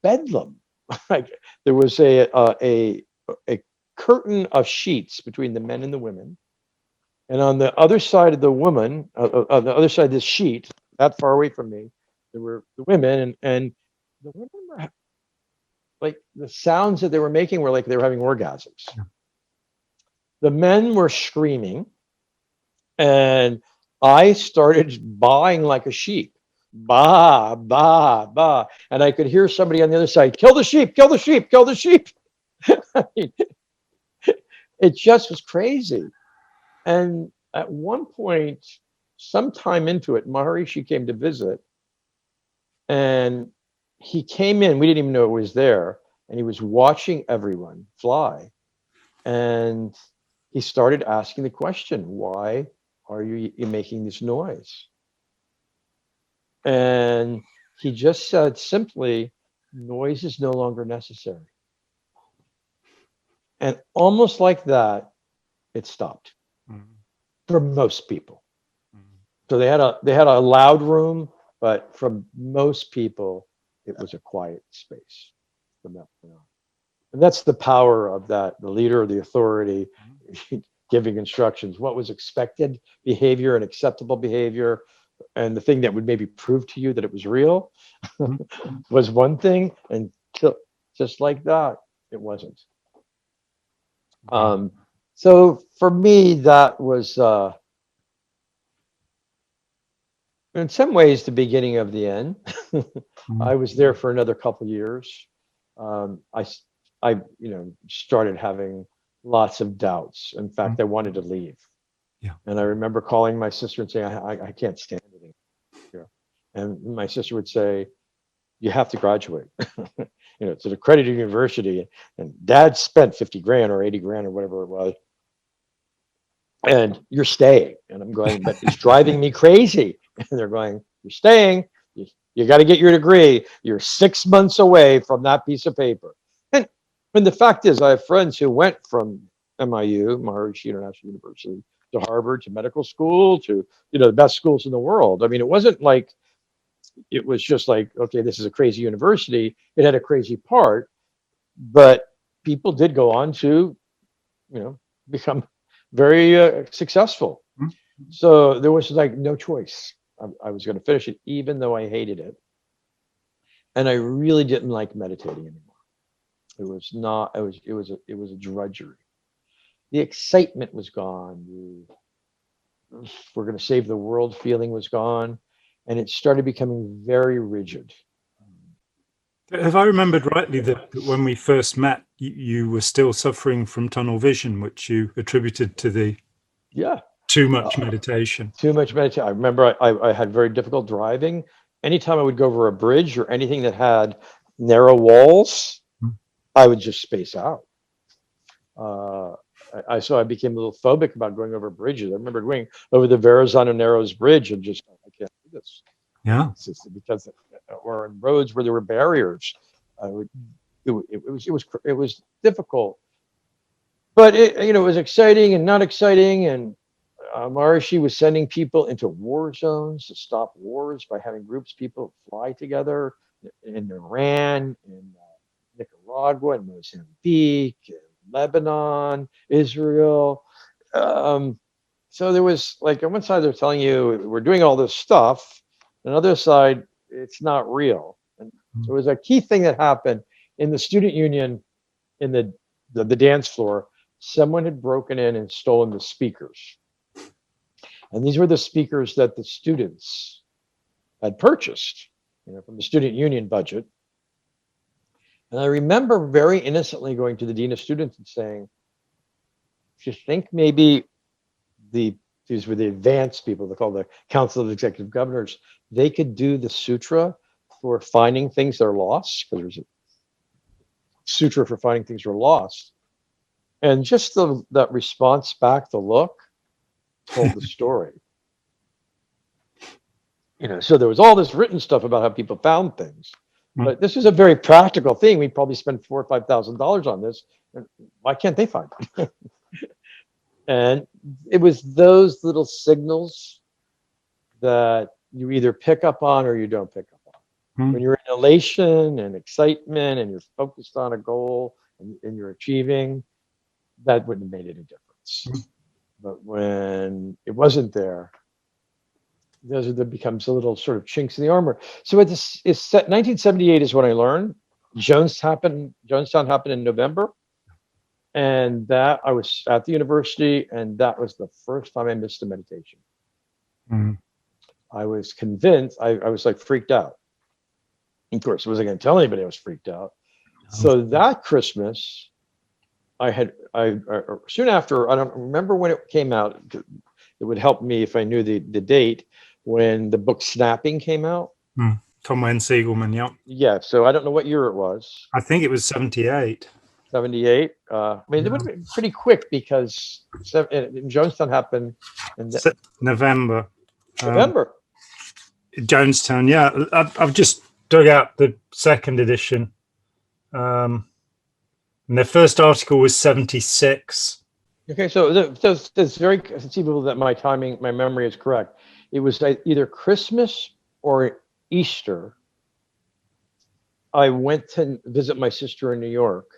bedlam. Like there was a curtain of sheets between the men and the women, and on the other side of the woman, on the other side of this sheet, not far away from me, there were the women, and the women were like the sounds that they were making were like they were having orgasms. Yeah. The men were screaming, and I started baaing like a sheep. Bah, bah, bah. And I could hear somebody on the other side, kill the sheep, kill the sheep, kill the sheep. I mean, it just was crazy. And at one point, sometime into it, Maharishi came to visit, and he came in. We didn't even know it was there, and he was watching everyone fly. And he started asking the question, "Why are you making this noise?" And he just said simply, "Noise is no longer necessary." And almost like that, it stopped Mhm. for most people. Mhm. So they had a loud room, but from most people, it was a quiet space from that point on. And that's the power of that, the leader, the authority, giving instructions, what was expected behavior and acceptable behavior, and the thing that would maybe prove to you that it was real Mhm. was one thing, and just like that, it wasn't. Wow. Um, so for me, that was in some ways the beginning of the end. I Mhm. was there for another couple years. I started having lots of doubts. In fact, I wanted to leave. Yeah. And I remember calling my sister and saying, I can't stand it here. And my sister would say, you have to graduate. It's an accredited university. And dad spent 50 grand or 80 grand or whatever it was. And you're staying. And I'm going, but it's driving me crazy. And they're going, you're staying. You got to get your degree. You're 6 months away from that piece of paper. And the fact is, I have friends who went from MIU, Maharishi International University, to Harvard, to medical school, to the best schools in the world. I mean, it wasn't like it was just like, okay, this is a crazy university. It had a crazy part, but people did go on to, become very successful. Mhm. So there was like no choice. I was going to finish it, even though I hated it, and I really didn't like meditating anymore. It was not. It was a drudgery. The excitement was gone. We're going to save the world feeling was gone, and it started becoming very rigid. Have I remembered rightly that when we first met, you were still suffering from tunnel vision, which you attributed to the Yeah, too much uh, meditation? too much meditation. I remember I had very difficult driving. Anytime I would go over a bridge or anything that had narrow walls, Mhm. I would just space out. Uh, so I became a little phobic about going over bridges. I remember going over the Verrazano Narrows Bridge and just I can't do this. Yeah. It's just because or on roads where there were barriers. I would it was difficult, but it was exciting and not exciting. And Maharishi was sending people into war zones to stop wars by having groups of people fly together in Iran, in Nicaragua, in Mozambique, in Lebanon, Israel. Um, so there was like on one side they're telling you we're doing all this stuff, on the other side it's not real. And Mhm. there was a key thing that happened in the student union in the dance floor. Someone had broken in and stolen the speakers, And these were the speakers that the students had purchased, from the student union budget. And I remember very innocently going to the dean of students and saying, "Do you think maybe these were the advanced people, they call the Council of Executive Governors, they could do the sutra for finding things that are lost?" Because there's a sutra for finding things that are lost. And just that response back, the look, told the story. So there was all this written stuff about how people found things, but this is a very practical thing. We probably spend $4,000 or $5,000 on this. And why can't they find it? And it was those little signals that you either pick up on or you don't pick up on. When you're in elation and excitement and you're focused on a goal and you're achieving, that wouldn't have made any difference. But when it wasn't there, there becomes a little sort of chinks in the armor. So it's 1978 is when I learned. Jonestown happened in November. And that I was at the university, and that was the first time I missed a meditation. I was convinced, I was like freaked out. Of course, I wasn't going to tell anybody I was freaked out. So that Christmas, I soon after, I don't remember when it came out. It would help me if I knew the date when the book Snapping came out. Tom Wayne Siegelman, yeah. Yeah, so I don't know what year it was. I think it was 78. 78. I mean, it would have been pretty quick because Jonestown happened in November. November. Jonestown, yeah. I've just dug out the second edition. And the first article was 76. Okay, so it's very conceivable that my memory is correct. It was either Christmas or Easter. I went to visit my sister in New York.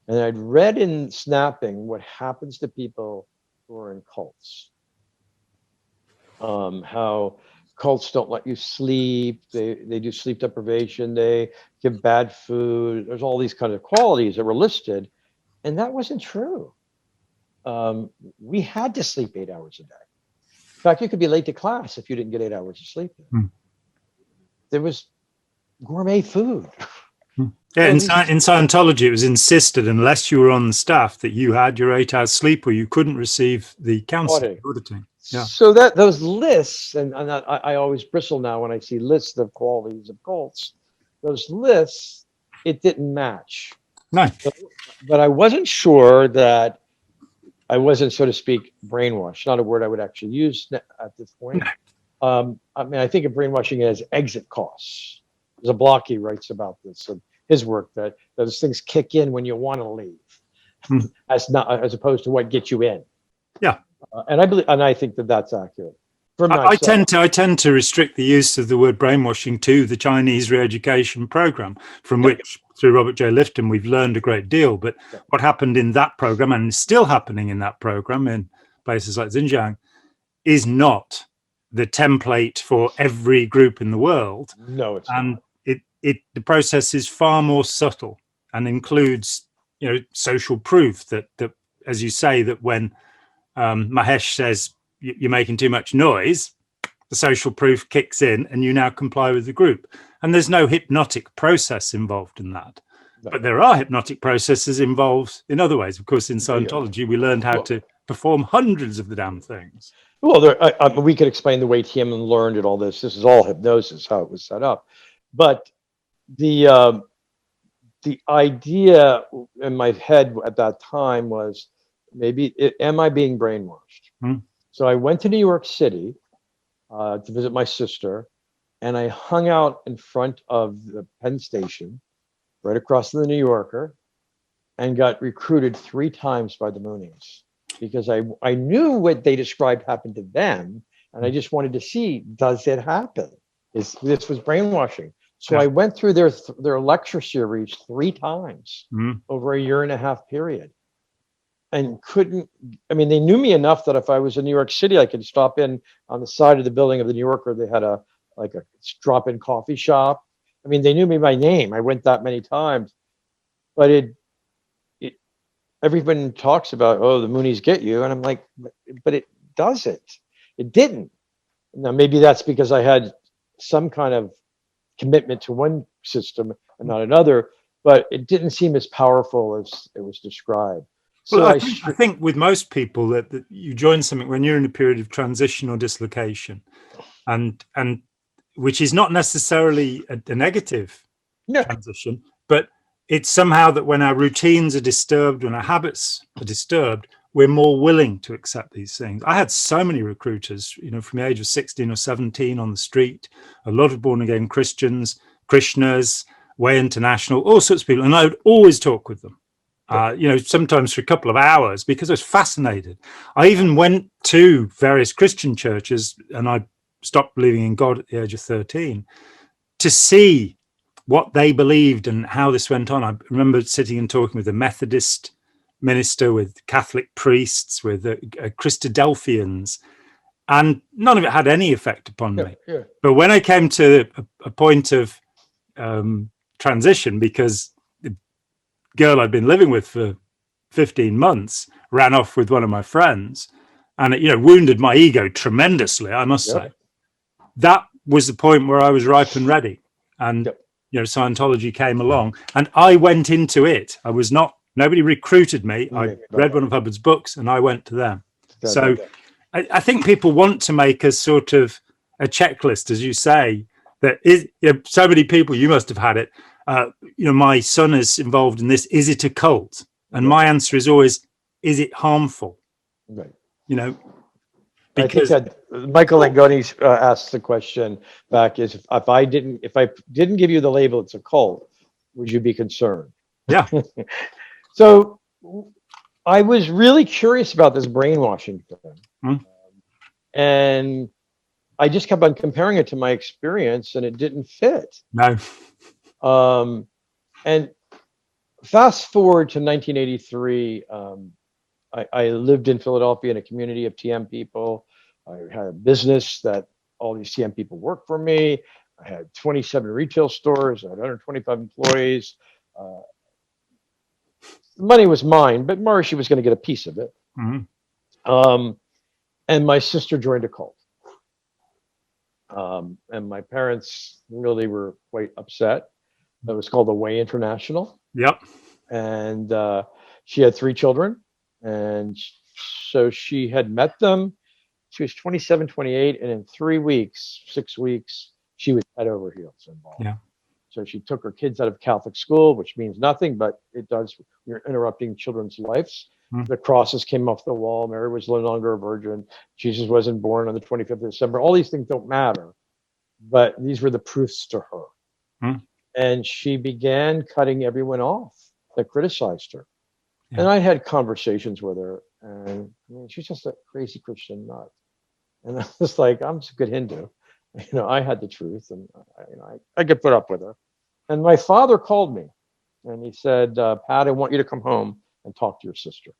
And I'd read in Snapping what happens to people who are in cults. How cults don't let you sleep. They do sleep deprivation. They give bad food. There's all these kind of qualities that were listed. And that wasn't true. We had to sleep 8 hours a day. In fact, you could be late to class if you didn't get 8 hours of sleep. There was gourmet food. Yeah, in Scientology, it was insisted unless you were on the staff that you had your 8 hours sleep, or you couldn't receive the counseling auditing. Yeah. So those lists, and I always bristle now when I see lists of qualities of cults. Those lists, it didn't match. No. But I wasn't sure that I wasn't, so to speak, brainwashed. Not a word I would actually use at this point. No. I mean, I think of brainwashing as exit costs. There's a Blocky writes about this in his work, that those things kick in when you want to leave, as opposed to what gets you in. Yeah, and I think that that's accurate. I tend to restrict the use of the word brainwashing to the Chinese re-education program, from which through Robert J. Lifton we've learned a great deal. But what happened in that program, and is still happening in that program in places like Xinjiang, is not the template for every group in the world. No, it's not. The process is far more subtle and includes, social proof that as you say, that when Mahesh says you're making too much noise, the social proof kicks in and you now comply with the group. And there's no hypnotic process involved in that. No. But there are hypnotic processes involved in other ways. Of course, in Scientology, we learned how to perform hundreds of the damn things. Well, we could explain the way Tianmin learned and all this. This is all hypnosis, how it was set up. But the idea in my head at that time was, am I being brainwashed? So I went to New York City to visit my sister, and I hung out in front of the Penn Station, right across from the New Yorker, and got recruited 3 times by the Moonies, because I knew what they described happened to them, and I just wanted to see, does it happen? This was brainwashing. So I went through their lecture series 3 times over a 1.5 year period, and they knew me enough that if I was in New York City, I could stop in on the side of the building of the New Yorker. They had a drop-in coffee shop. I mean, they knew me by name. I went that many times, but everyone talks about, the Moonies get you. And I'm like, but it doesn't. it didn't. Now, maybe that's because I had some kind of commitment to one system and not another, but it didn't seem as powerful as it was described. So Well, I think with most people that you join something when you're in a period of transition or dislocation, and which is not necessarily a negative transition, but it's somehow that when our routines are disturbed, when our habits are disturbed, we're more willing to accept these things. I had so many recruiters, from the age of 16 or 17 on the street, a lot of born again Christians, Krishnas, Way International, all sorts of people. And I would always talk with them, sometimes for a couple of hours, because I was fascinated. I even went to various Christian churches, and I stopped believing in God at the age of 13 to see what they believed and how this went on. I remember sitting and talking with a Methodist minister, with Catholic priests, with Christadelphians, and none of it had any effect upon me. But when I came to a point of transition, because the girl I'd been living with for 15 months ran off with one of my friends, and it wounded my ego tremendously, I must say. That was the point where I was ripe and ready, and Scientology came along, and I went into it. Nobody recruited me. I read one of Hubbard's books, and I went to them. So I think people want to make a sort of a checklist, as you say, that is, so many people, you must have had it. My son is involved in this. Is it a cult? And my answer is always, is it harmful? Right. Because I think that Michael Langoni asked the question back: is if I didn't give you the label, it's a cult, would you be concerned? Yeah. So I was really curious about this brainwashing thing, and I just kept on comparing it to my experience, and it didn't fit. No. And fast forward to 1983. I lived in Philadelphia in a community of TM people. I had a business that all these TM people worked for me. I had 27 retail stores. I had 125 employees. The money was mine, but Maharishi was going to get a piece of it. And my sister joined a cult. And my parents really were quite upset. It was called the Way International. Yep. And she had 3 children. And so she had met them. She was 27, 28. And in 6 weeks, she was head over heels involved. Yeah. So she took her kids out of Catholic school, which means nothing, but it does. You're interrupting children's lives. The crosses came off the wall. Mary was no longer a virgin. Jesus wasn't born on the 25th of December. All these things don't matter. But these were the proofs to her. And she began cutting everyone off that criticized her. Yeah. And I had conversations with her, and she's just a crazy Christian nut. And I was like, I'm just a good Hindu. I had the truth, and I could put up with her. And my father called me, and he said, Pat, I want you to come home and talk to your sister.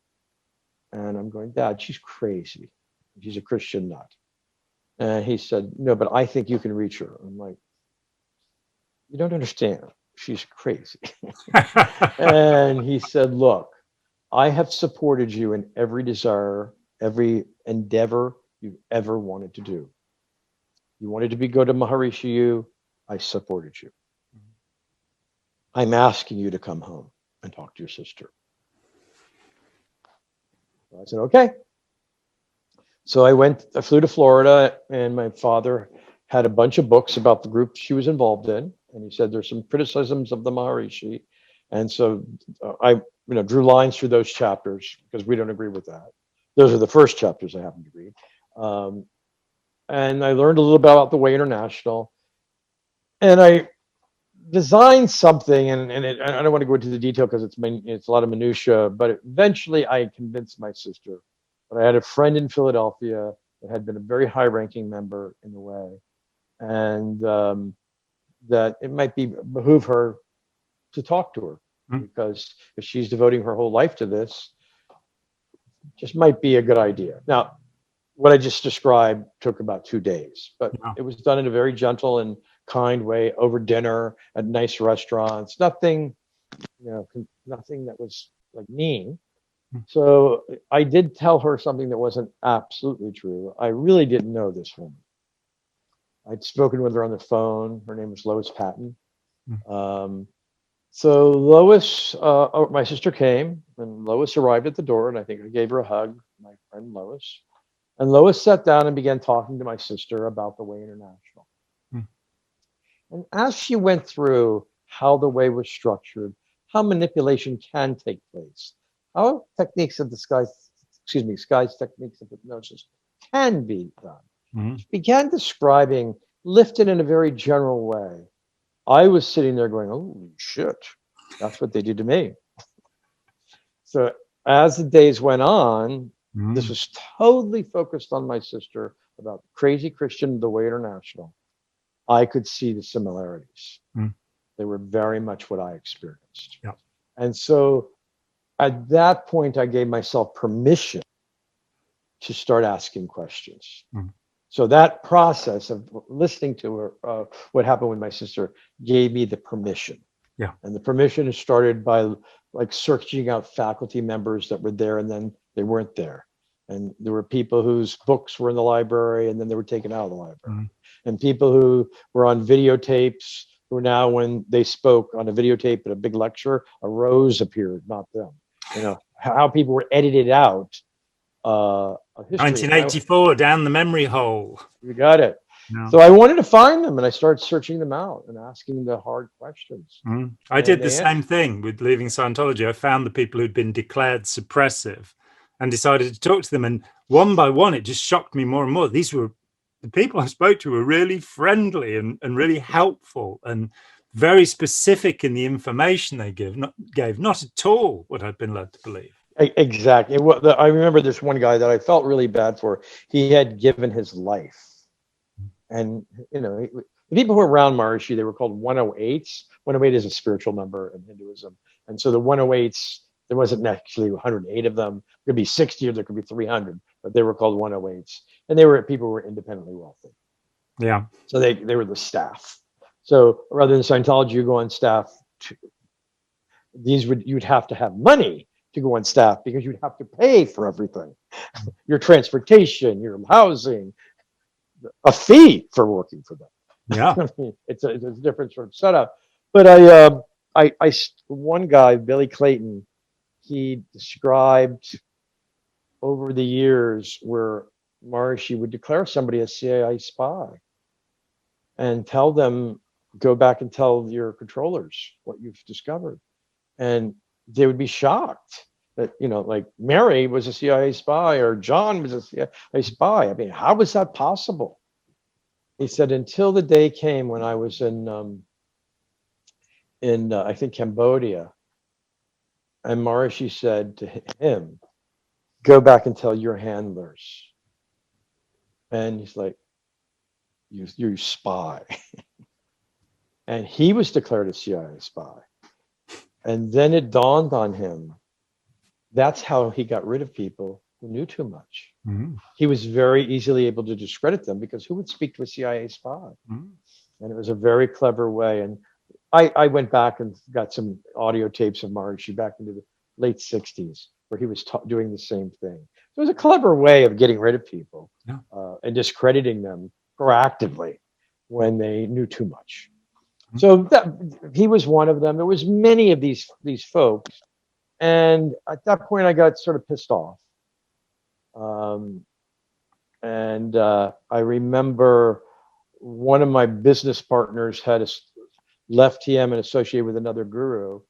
And I'm going, Dad, she's crazy. She's a Christian nut. And he said, no, but I think you can reach her. I'm like, you don't understand. She's crazy. And he said, look, I have supported you in every desire, every endeavor you've ever wanted to do. You wanted to go to Maharishi U, I supported you. I'm asking you to come home and talk to your sister. So I said, okay. So I flew to Florida, and my father had a bunch of books about the group she was involved in. And he said, there's some criticisms of the Maharishi. And so I drew lines through those chapters because we don't agree with that. Those are the first chapters I happened to read. And I learned a little bit about the Way International. And I designed something, and I don't want to go into the detail because it's a lot of minutia, but eventually I convinced my sister. But I had a friend in Philadelphia that had been a very high-ranking member in the Way, and that it might behoove her to talk to her, because if she's devoting her whole life to this, just might be a good idea. Now, what I just described took about 2 days, but it was done in a very gentle and kind way, over dinner at nice restaurants. Nothing that was like mean. So I did tell her something that wasn't absolutely true. I really didn't know this woman. I'd spoken with her on the phone. Her name was Lois Patton. So Lois, my sister came, and Lois arrived at the door, and I think I gave her a hug, my friend Lois. And Lois sat down and began talking to my sister about the Way International. And as she went through how the way was structured, how manipulation can take place, how techniques of disguise techniques of hypnosis can be done. She began describing, lifted in a very general way. I was sitting there going, oh, shit, that's what they did to me. So as the days went on, this was totally focused on my sister about Crazy Christian, the Way International. I could see the similarities. They were very much what I experienced. Yeah. And so at that point, I gave myself permission to start asking questions. So that process of listening to her, what happened with my sister, gave me the permission. Yeah. And the permission is started by like searching out faculty members that were there and then they weren't there. And there were people whose books were in the library and then they were taken out of the library. And people who were on videotapes who now, when they spoke on a videotape at a big lecture, a rose appeared, not them. You know, how people were edited out. 1984, down the memory hole. You got it. No. So I wanted to find them and I started searching them out and asking the hard questions. I did the same thing with leaving Scientology. I found the people who'd been declared suppressive and decided to talk to them. And one by one, it just shocked me more and more. These were the people I spoke to were really friendly and really helpful and very specific in the information they gave, not at all what I'd been led to believe. Exactly. I remember this one guy that I felt really bad for. He had given his life. And, you know, the people who were around Maharishi, they were called 108s. 108 is a spiritual number in Hinduism. And so the 108s, there wasn't actually 108 of them. There could be 60 or there could be 300, but they were called 108s. And they were people who were independently wealthy. Yeah. So they were the staff. So rather than Scientology, you go on staff. You'd have to have money to go on staff because you'd have to pay for everything. Your transportation, your housing, a fee for working for them. Yeah. it's a different sort of setup. But one guy, Billy Clayton, he described over the years where Maharishi would declare somebody a CIA spy and tell them, go back and tell your controllers what you've discovered. And they would be shocked that, you know, like Mary was a CIA spy or John was a CIA spy. I mean, how was that possible? He said, until the day came when I was in I think Cambodia, and Maharishi said to him, go back and tell your handlers. And he's like, you spy. And he was declared a CIA spy. And then it dawned on him, that's how he got rid of people who knew too much. He was very easily able to discredit them because who would speak to a CIA spy? And it was a very clever way. And I went back and got some audio tapes of Maharishi back into the late 60s where he was doing the same thing. So it was a clever way of getting rid of people and discrediting them proactively when they knew too much. So he was one of them. There was many of these folks. And at that point, I got sort of pissed off. I remember one of my business partners had left TM and associated with another guru.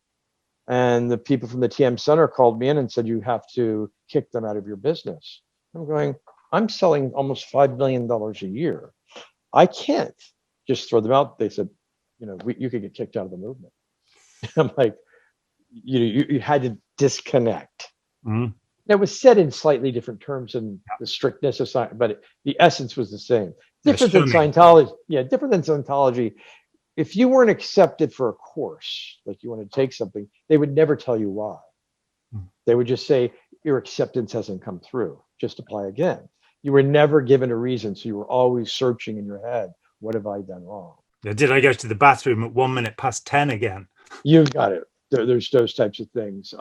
And the people from the TM Center called me in and said, you have to kick them out of your business. I'm going, I'm selling almost $5 million a year. I can't just throw them out. They said, you know, you could get kicked out of the movement. I'm like, you had to disconnect. That was said in slightly different terms than the strictness of science, but the essence was the same. Different than Scientology. Yeah, different than Scientology. If you weren't accepted for a course, like you want to take something, they would never tell you why. They would just say, your acceptance hasn't come through. Just apply again. You were never given a reason, so you were always searching in your head, what have I done wrong? Yeah, did I go to the bathroom at 10 again? You've got it. There's those types of things.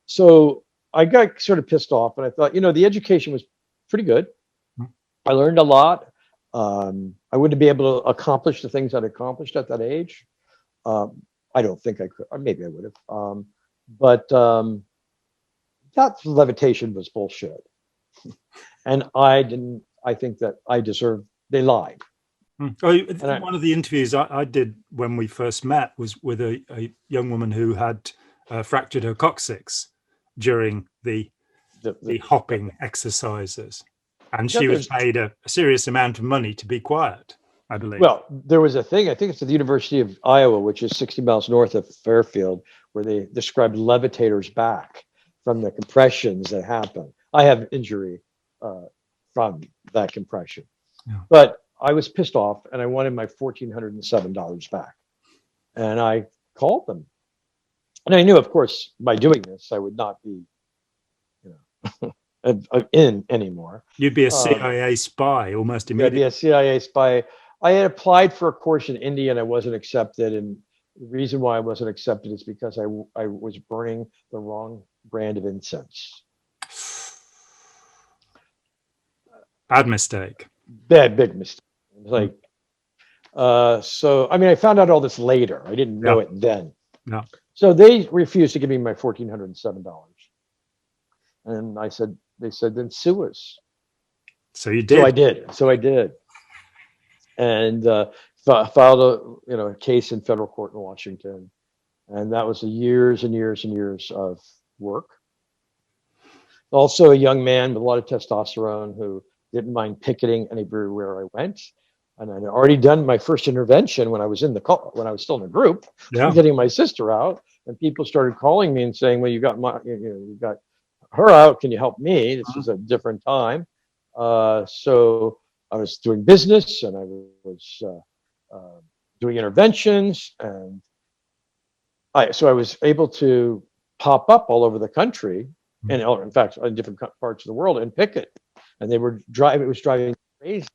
So I got sort of pissed off, and I thought, the education was pretty good. Mm. I learned a lot. I wouldn't be able to accomplish the things I'd accomplished at that age. I don't think I could, or maybe I would have. But that levitation was bullshit. And I think that I deserved, they lied. Oh, one of the interviews I did when we first met was with a young woman who had fractured her coccyx during the hopping exercises. And she was paid a serious amount of money to be quiet, I believe. Well, there was a thing, I think it's at the University of Iowa, which is 60 miles north of Fairfield, where they described levitators back from the compressions that happen. I have injury from that compression. Yeah. But I was pissed off and I wanted my $1,407 back. And I called them. And I knew, of course, by doing this, I would not be, in anymore. You'd be a CIA spy almost immediately. I'd be a CIA spy. I had applied for a course in India and I wasn't accepted. And the reason why I wasn't accepted is because I was burning the wrong brand of incense. Bad mistake. Big mistake. It was like, so, I mean, I found out all this later. I didn't know it then. No. So they refused to give me my $1,407. And they said, then sue us. So you did. So I did. And filed a case in federal court in Washington. And that was years and years and years of work. Also a young man with a lot of testosterone who didn't mind picketing anywhere I went. And I'd already done my first intervention when I was in when I was still in a group, getting my sister out. And people started calling me and saying, well, you got you got her out. Can you help me? This was a different time. So I was doing business and I was doing interventions. And I was able to pop up all over the country. And in fact, in different parts of the world and picket. And it was driving crazy.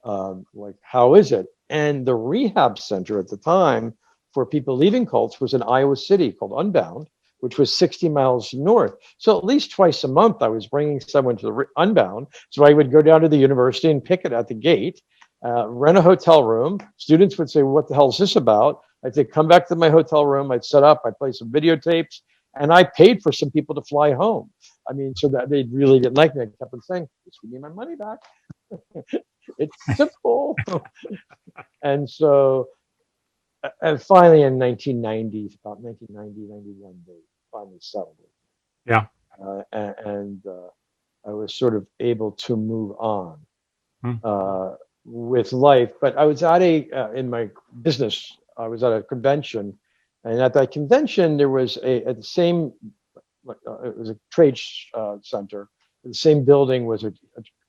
Like, how is it? And the rehab center at the time for people leaving cults was in Iowa City called Unbound, which was 60 miles north. So at least twice a month, I was bringing someone to the Unbound. So I would go down to the university and picket at the gate, rent a hotel room. Students would say, what the hell is this about? I'd say, come back to my hotel room. I'd set up, I'd play some videotapes, and I paid for some people to fly home. I mean, so that they really didn't like me. I kept on saying, just give me my money back. It's simple. And so, and finally in 1990, about 1990, 91, they finally settled it. Yeah. And I was sort of able to move on with life. But I was at in my business, I was at a convention. And at that convention, there was at the same, it was a trade center. In the same building was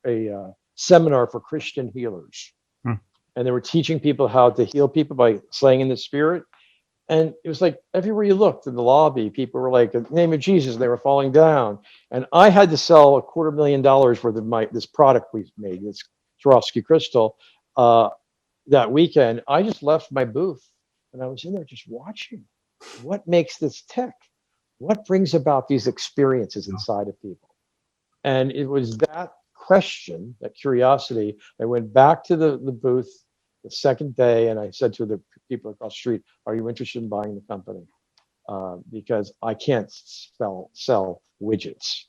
a seminar for Christian healers. And they were teaching people how to heal people by slaying in the spirit. And it was like everywhere you looked in the lobby, people were like, in the name of Jesus, they were falling down. And I had to sell $250,000 worth of this product we made, this Swarovski crystal, that weekend. I just left my booth and I was in there just watching. What makes this tick? What brings about these experiences inside of people? And it was that question, that curiosity. I went back to the booth the second day and I said to the people across the street, are you interested in buying the company? Because I can't sell widgets.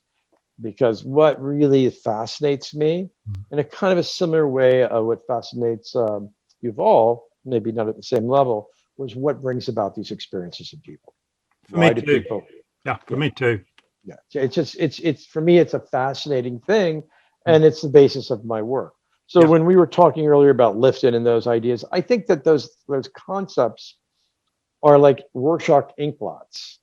Because what really fascinates me, in a kind of a similar way of what fascinates Yuval, maybe not at the same level, was what brings about these experiences in people. Why do people? Yeah, for me too. Yeah, it's for me, it's a fascinating thing, and it's the basis of my work. So when we were talking earlier about Lifton and those ideas, I think that those concepts are like Rorschach ink blots.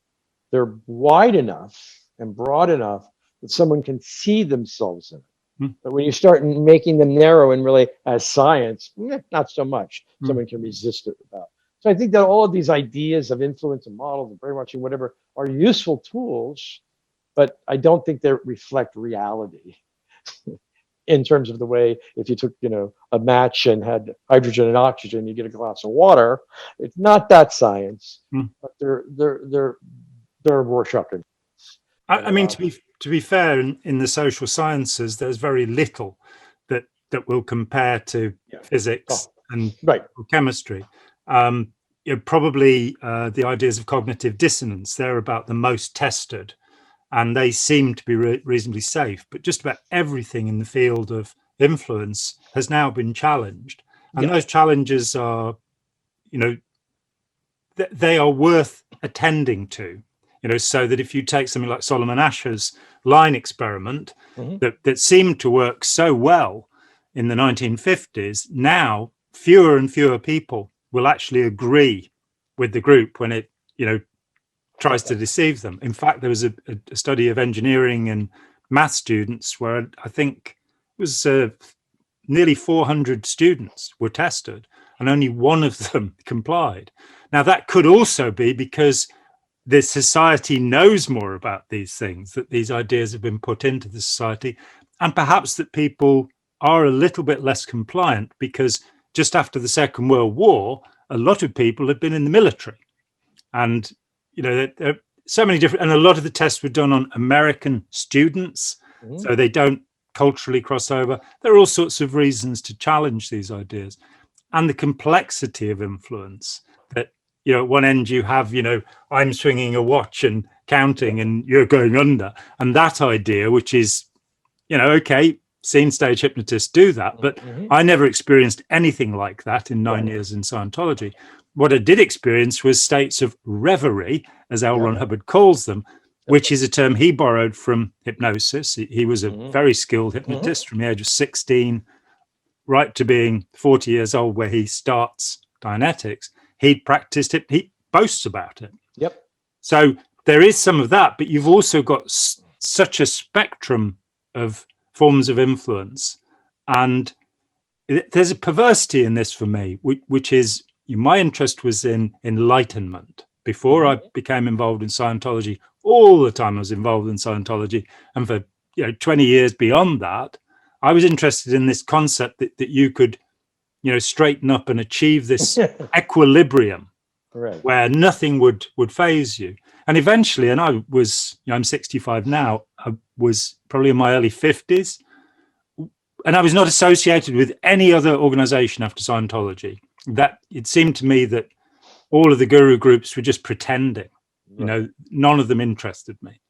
They're wide enough and broad enough that someone can see themselves in it. But when you start making them narrow and really as science, not so much. Someone can resist it about. So I think that all of these ideas of influence and models and brainwashing, whatever, are useful tools, but I don't think they reflect reality in terms of the way, if you took, a match and had hydrogen and oxygen, you get a glass of water. It's not that science, but they're Rorschach. I mean, to to be fair, in the social sciences, there's very little that will compare to physics and chemistry. Probably the ideas of cognitive dissonance, they're about the most tested, and they seem to be reasonably safe. But just about everything in the field of influence has now been challenged. And those challenges are, they are worth attending to. So that if you take something like Solomon Asher's line experiment, that seemed to work so well in the 1950s, now fewer and fewer people will actually agree with the group when it, tries to deceive them. In fact, there was a study of engineering and math students where I think it was nearly 400 students were tested and only one of them complied. Now, that could also be because the society knows more about these things, that these ideas have been put into the society, and perhaps that people are a little bit less compliant because just after the Second World War, a lot of people had been in the military. And, there are so many different, and a lot of the tests were done on American students, so they don't culturally cross over. There are all sorts of reasons to challenge these ideas. And the complexity of influence that, at one end you have, I'm swinging a watch and counting and you're going under. And that idea, which is, okay, scene stage hypnotists do that, but I never experienced anything like that in 9 years in Scientology. What I did experience was states of reverie, as L. Ron Hubbard calls them, which is a term he borrowed from hypnosis. He was a very skilled hypnotist from the age of 16 right to being 40 years old, where he starts Dianetics. He'd practiced it. He boasts about it. So there is some of that, but you've also got such a spectrum of forms of influence. And there's a perversity in this for me, which is my interest was in enlightenment. Before I became involved in Scientology, all the time I was involved in Scientology. And for 20 years beyond that, I was interested in this concept that you could, straighten up and achieve this equilibrium where nothing would faze you. And eventually, and I'm 65 now, I was probably in my early 50s, and I was not associated with any other organization after Scientology. That it seemed to me that all of the guru groups were just pretending, none of them interested me.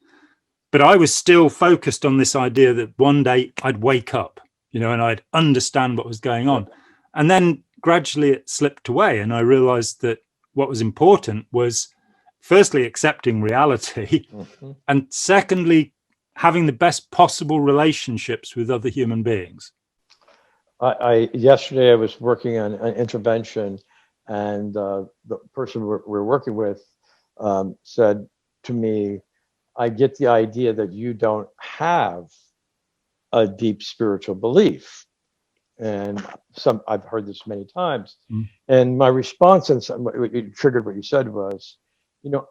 But I was still focused on this idea that one day I'd wake up, and I'd understand what was going on. And then gradually it slipped away. And I realized that what was important was firstly, accepting reality, and secondly, having the best possible relationships with other human beings. Yesterday I was working on an intervention, and the person we're working with said to me, I get the idea that you don't have a deep spiritual belief. And I've heard this many times. And my response, and it triggered what you said, was,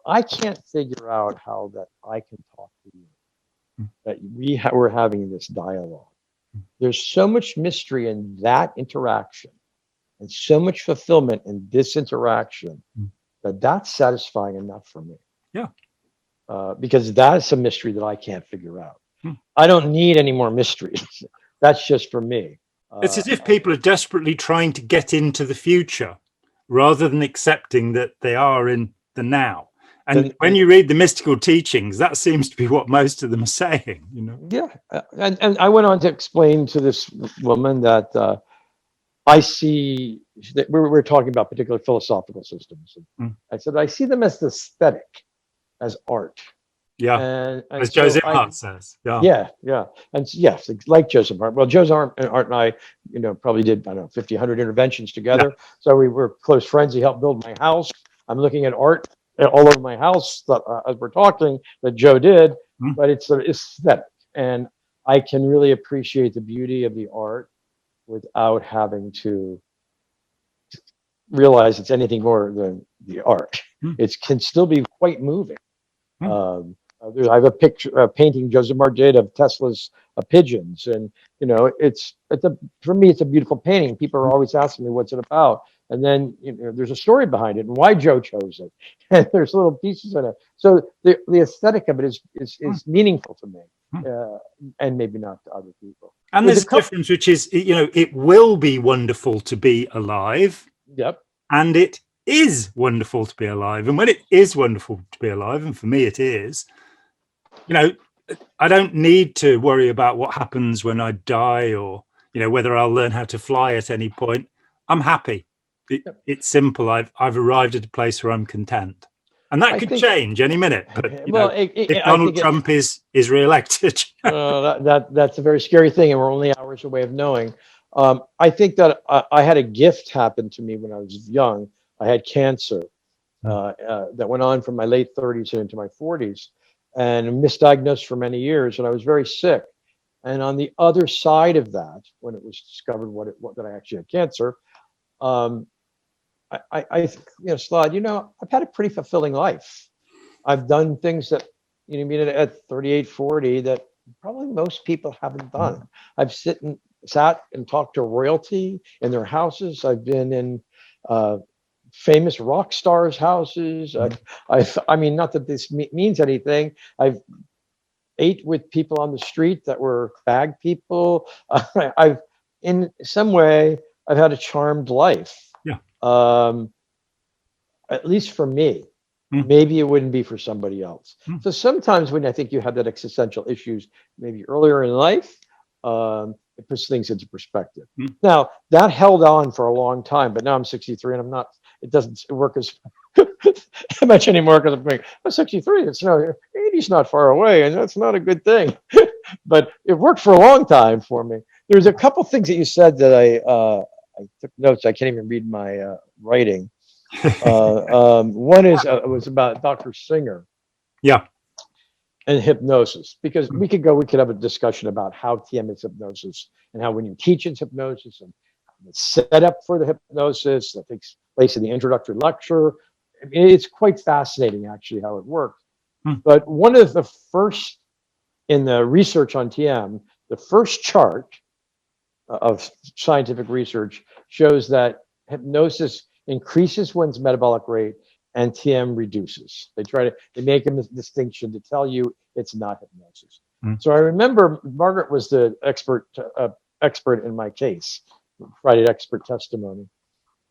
I can't figure out how that I can talk to you, that we're having this dialogue. There's so much mystery in that interaction and so much fulfillment in this interaction that's satisfying enough for me. Because that's a mystery that I can't figure out. I don't need any more mysteries. That's just for me. It's as if people are desperately trying to get into the future rather than accepting that they are in the now. And when you read the mystical teachings, that seems to be what most of them are saying, And I went on to explain to this woman that I see that we're talking about particular philosophical systems. I said, I see them as aesthetic, as art. And as Joseph Hart says. And yes, like Joseph Hart. Well, Joseph Hart and I, probably did, 50, 100 interventions together. So we were close friends. He helped build my house. I'm looking at art all over my house as we're talking that Joe did, but it's aesthetic. And I can really appreciate the beauty of the art without having to realize it's anything more than the art. It can still be quite moving. I have a painting Joseph Hart did of Tesla's pigeons, and for me it's a beautiful painting. People are always asking me what's it about, and then there's a story behind it and why Joe chose it, and there's little pieces in it. So the aesthetic of it is meaningful to me. and maybe not to other people. And there's a difference, which is, it will be wonderful to be alive. Yep. And it is wonderful to be alive. And when it is wonderful to be alive, and for me it is, I don't need to worry about what happens when I die, or, whether I'll learn how to fly at any point. I'm happy. It's simple. I've arrived at a place where I'm content. And that could change any minute. But if Donald Trump is re-elected, that's a very scary thing, and we're only hours away of knowing. I think that I had a gift happen to me when I was young. I had cancer that went on from my late 30s and into my 40s, and misdiagnosed for many years, and I was very sick. And on the other side of that, when it was discovered that I actually had cancer, Slod, I've had a pretty fulfilling life. I've done things that, at 38, 40, that probably most people haven't done. I've sat and talked to royalty in their houses. I've been in famous rock stars' houses. I mean, not that this means anything. I've ate with people on the street that were bag people. In some way, I've had a charmed life. Yeah. At least for me. Maybe it wouldn't be for somebody else. So sometimes when I think you have that existential issues, maybe earlier in life, it puts things into perspective. Now, that held on for a long time, but now I'm 63 and it doesn't work as much anymore, because I'm going, I'm 63, 80's not far away, and that's not a good thing. But it worked for a long time for me. There's a couple things that you said that I took notes. I can't even read my writing. One is was about Dr. Singer. Yeah. And hypnosis, because we could have a discussion about how TM is hypnosis, and how when you teach it's hypnosis, and the setup for the hypnosis that takes place in the introductory lecture. I mean, it's quite fascinating actually how it works. But one of the first in the research on TM, the first chart of scientific research shows that hypnosis increases one's metabolic rate and TM reduces. They make a distinction to tell you it's not hypnosis. So I remember Margaret was the expert in my case, provided expert testimony.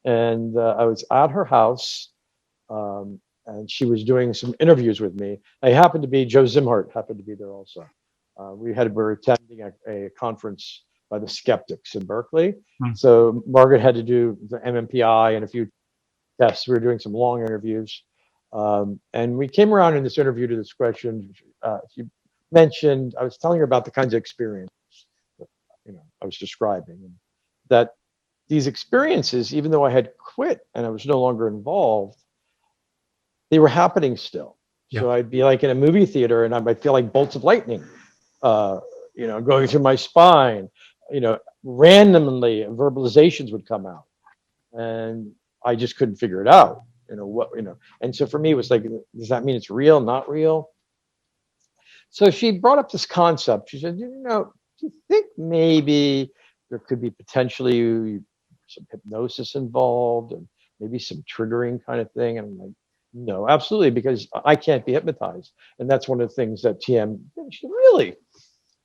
And I was at her house, and she was doing some interviews with me. Joe Zimhart happened to be there also. We were attending a conference by the skeptics in Berkeley. So Margaret had to do the MMPI and a few tests. We were doing some long interviews. And we came around in this interview to this question. She mentioned, I was telling her about the kinds of experiences that, I was describing, and that these experiences, even though I had quit and I was no longer involved, they were happening still. Yeah. So I'd be like in a movie theater, and I might feel like bolts of lightning, going through my spine. Randomly verbalizations would come out, and I just couldn't figure it out. And so for me, it was like, does that mean it's real, not real? So she brought up this concept. She said, do you think maybe there could be potentially some hypnosis involved, and maybe some triggering kind of thing? And I'm like, no, absolutely, because I can't be hypnotized. And that's one of the things that TM, she said, really?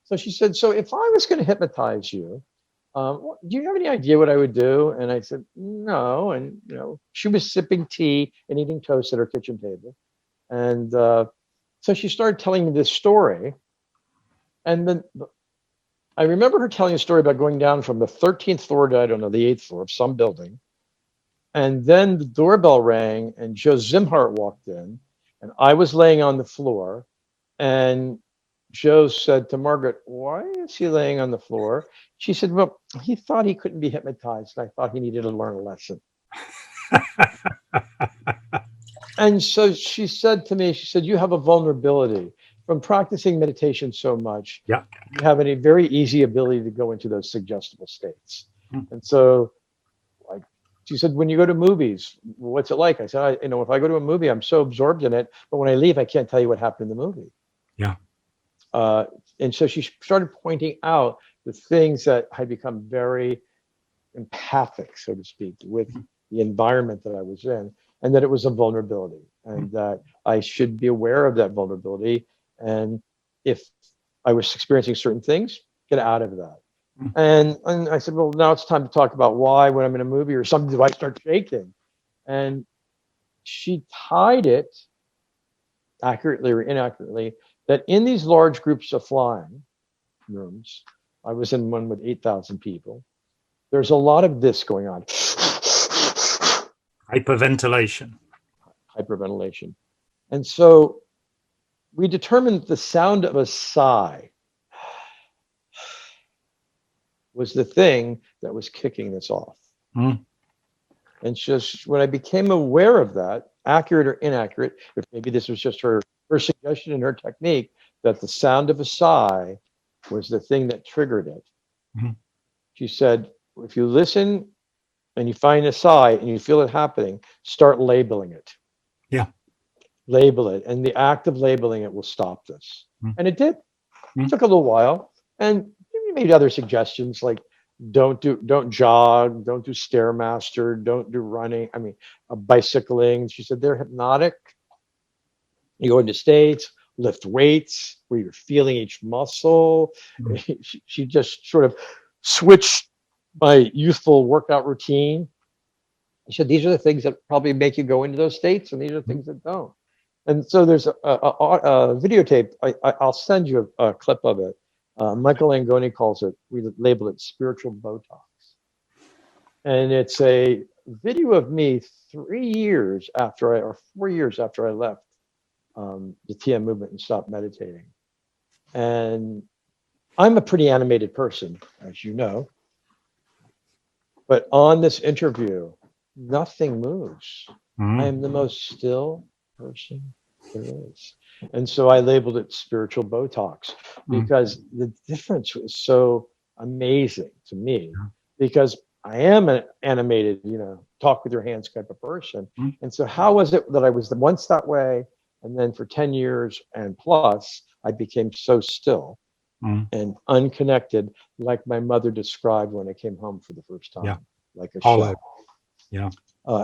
So she said, so if I was going to hypnotize you, do you have any idea what I would do? And I said, no. And, she was sipping tea and eating toast at her kitchen table. And so she started telling me this story. And then I remember her telling a story about going down from the 13th floor to, I don't know, the 8th floor of some building. And then the doorbell rang, and Joe Zimhart walked in, and I was laying on the floor. And Joe said to Margaret, why is he laying on the floor? She said, well, he thought he couldn't be hypnotized. And I thought he needed to learn a lesson. And so she said to me, you have a vulnerability from practicing meditation so much. Yeah. You have a very easy ability to go into those suggestible states. And so she said, when you go to movies, what's it like? I said, if I go to a movie, I'm so absorbed in it, but when I leave, I can't tell you what happened in the movie. Yeah. And so she started pointing out the things that had become very empathic, so to speak, with the environment that I was in, and that it was a vulnerability, and that I should be aware of that vulnerability. And if I was experiencing certain things, get out of that. And I said, well, now it's time to talk about why, when I'm in a movie or something, do I start shaking? And she tied it, accurately or inaccurately, that in these large groups of flying rooms, I was in one with 8,000 people, there's a lot of this going on. Hyperventilation. Hyperventilation. And so we determined the sound of a sigh was the thing that was kicking this off. Mm. And just when I became aware of that, accurate or inaccurate, if maybe this was just her suggestion and her technique, that the sound of a sigh was the thing that triggered it. Mm. She said, if you listen and you find a sigh and you feel it happening, start labeling it. Yeah. Label it. And the act of labeling it will stop this. Mm. And it did. Mm. It took a little while. And we made other suggestions like don't jog, don't do Stairmaster, don't do running. I mean, bicycling. She said they're hypnotic. You go into states, lift weights where you're feeling each muscle. Mm. She just sort of switched my youthful workout routine. She said these are the things that probably make you go into those states, and these are the things that don't. And so there's a videotape. I'll send you a clip of it. Michael Langoni calls it, we label it spiritual Botox. And it's a video of me 4 years after I left the TM movement and stopped meditating. And I'm a pretty animated person, as you know. But on this interview, nothing moves. I am the most still person there is. And so I labeled it spiritual Botox because the difference was so amazing to me, because I am an animated, talk with your hands type of person. And so how was it that I was once that way, and then for 10 years and plus, I became so still and unconnected, like my mother described when I came home for the first time, like a shell. Yeah.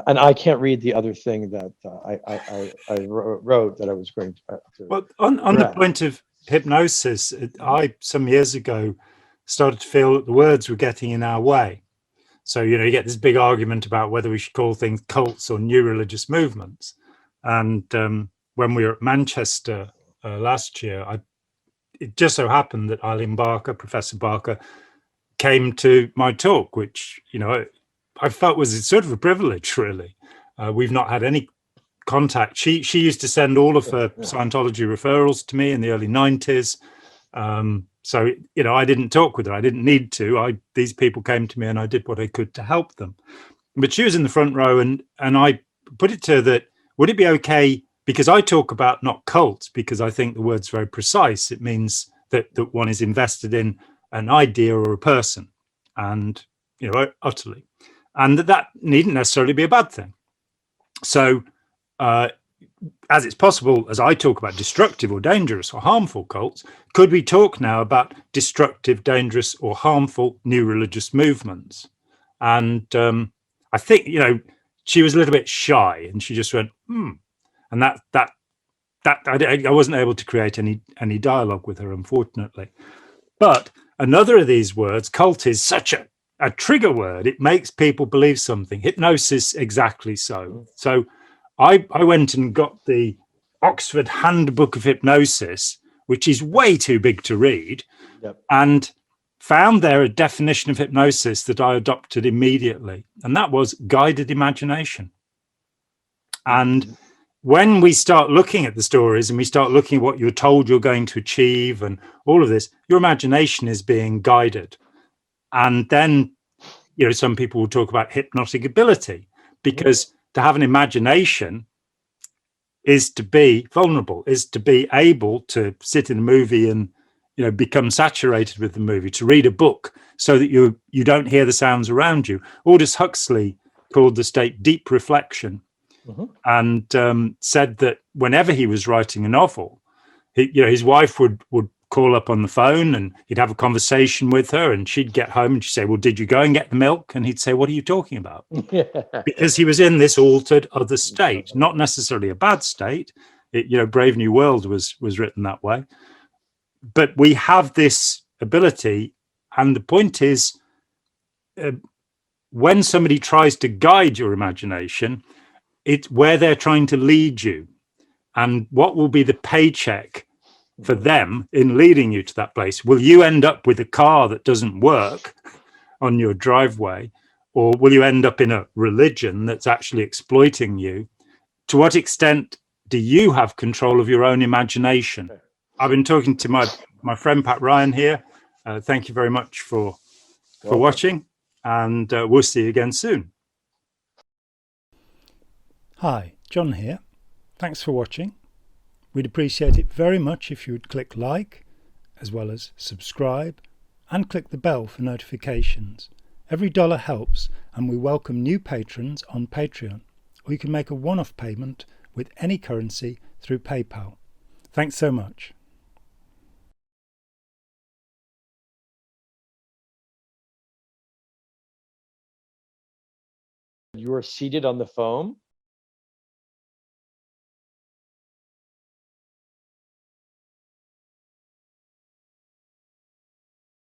And I can't read the other thing that I wrote that I was going to. Well, on the point of hypnosis, I some years ago started to feel that the words were getting in our way. So you get this big argument about whether we should call things cults or new religious movements. And when we were at Manchester last year, it just so happened that Eileen Barker, Professor Barker, came to my talk, which I felt was sort of a privilege, really. We've not had any contact. She used to send all of her Scientology referrals to me in the early 90s. So, I didn't talk with her. I didn't need to. These people came to me and I did what I could to help them. But she was in the front row, and I put it to her that, would it be okay, because I talk about not cults, because I think the word's very precise. It means that one is invested in an idea or a person, and, utterly. And that needn't necessarily be a bad thing. So as it's possible, as I talk about destructive or dangerous or harmful cults, could we talk now about destructive, dangerous or harmful new religious movements? And I think, she was a little bit shy, and she just went, And that I wasn't able to create any dialogue with her, unfortunately. But another of these words, cult, is such a trigger word. It makes people believe something. Hypnosis, exactly so. So I went and got the Oxford Handbook of Hypnosis, which is way too big to read, and found there a definition of hypnosis that I adopted immediately, and that was guided imagination. And when we start looking at the stories and we start looking at what you're told you're going to achieve and all of this, your imagination is being guided. And then, some people will talk about hypnotic ability, because to have an imagination is to be vulnerable, is to be able to sit in a movie and, become saturated with the movie, to read a book so that you don't hear the sounds around you. Aldous Huxley called the state deep reflection, and said that whenever he was writing a novel, his wife would call up on the phone and he'd have a conversation with her, and she'd get home and she'd say, well, did you go and get the milk? And he'd say, what are you talking about? Because he was in this altered other state, not necessarily a bad state. Brave New World was written that way. but we have this ability, and the point is, when somebody tries to guide your imagination, it's where they're trying to lead you, and what will be the paycheck for them in leading you to that place. Will you end up with a car that doesn't work on your driveway, or will you end up in a religion that's actually exploiting you? To what extent do you have control of your own imagination? I've been talking to my friend Pat Ryan here. Thank you very much for watching, and we'll see you again soon. Hi, John here. Thanks for watching. We'd appreciate it very much if you would click like, as well as subscribe, and click the bell for notifications. Every dollar helps, and we welcome new patrons on Patreon, or you can make a one-off payment with any currency through PayPal. Thanks so much. You are seated on the foam.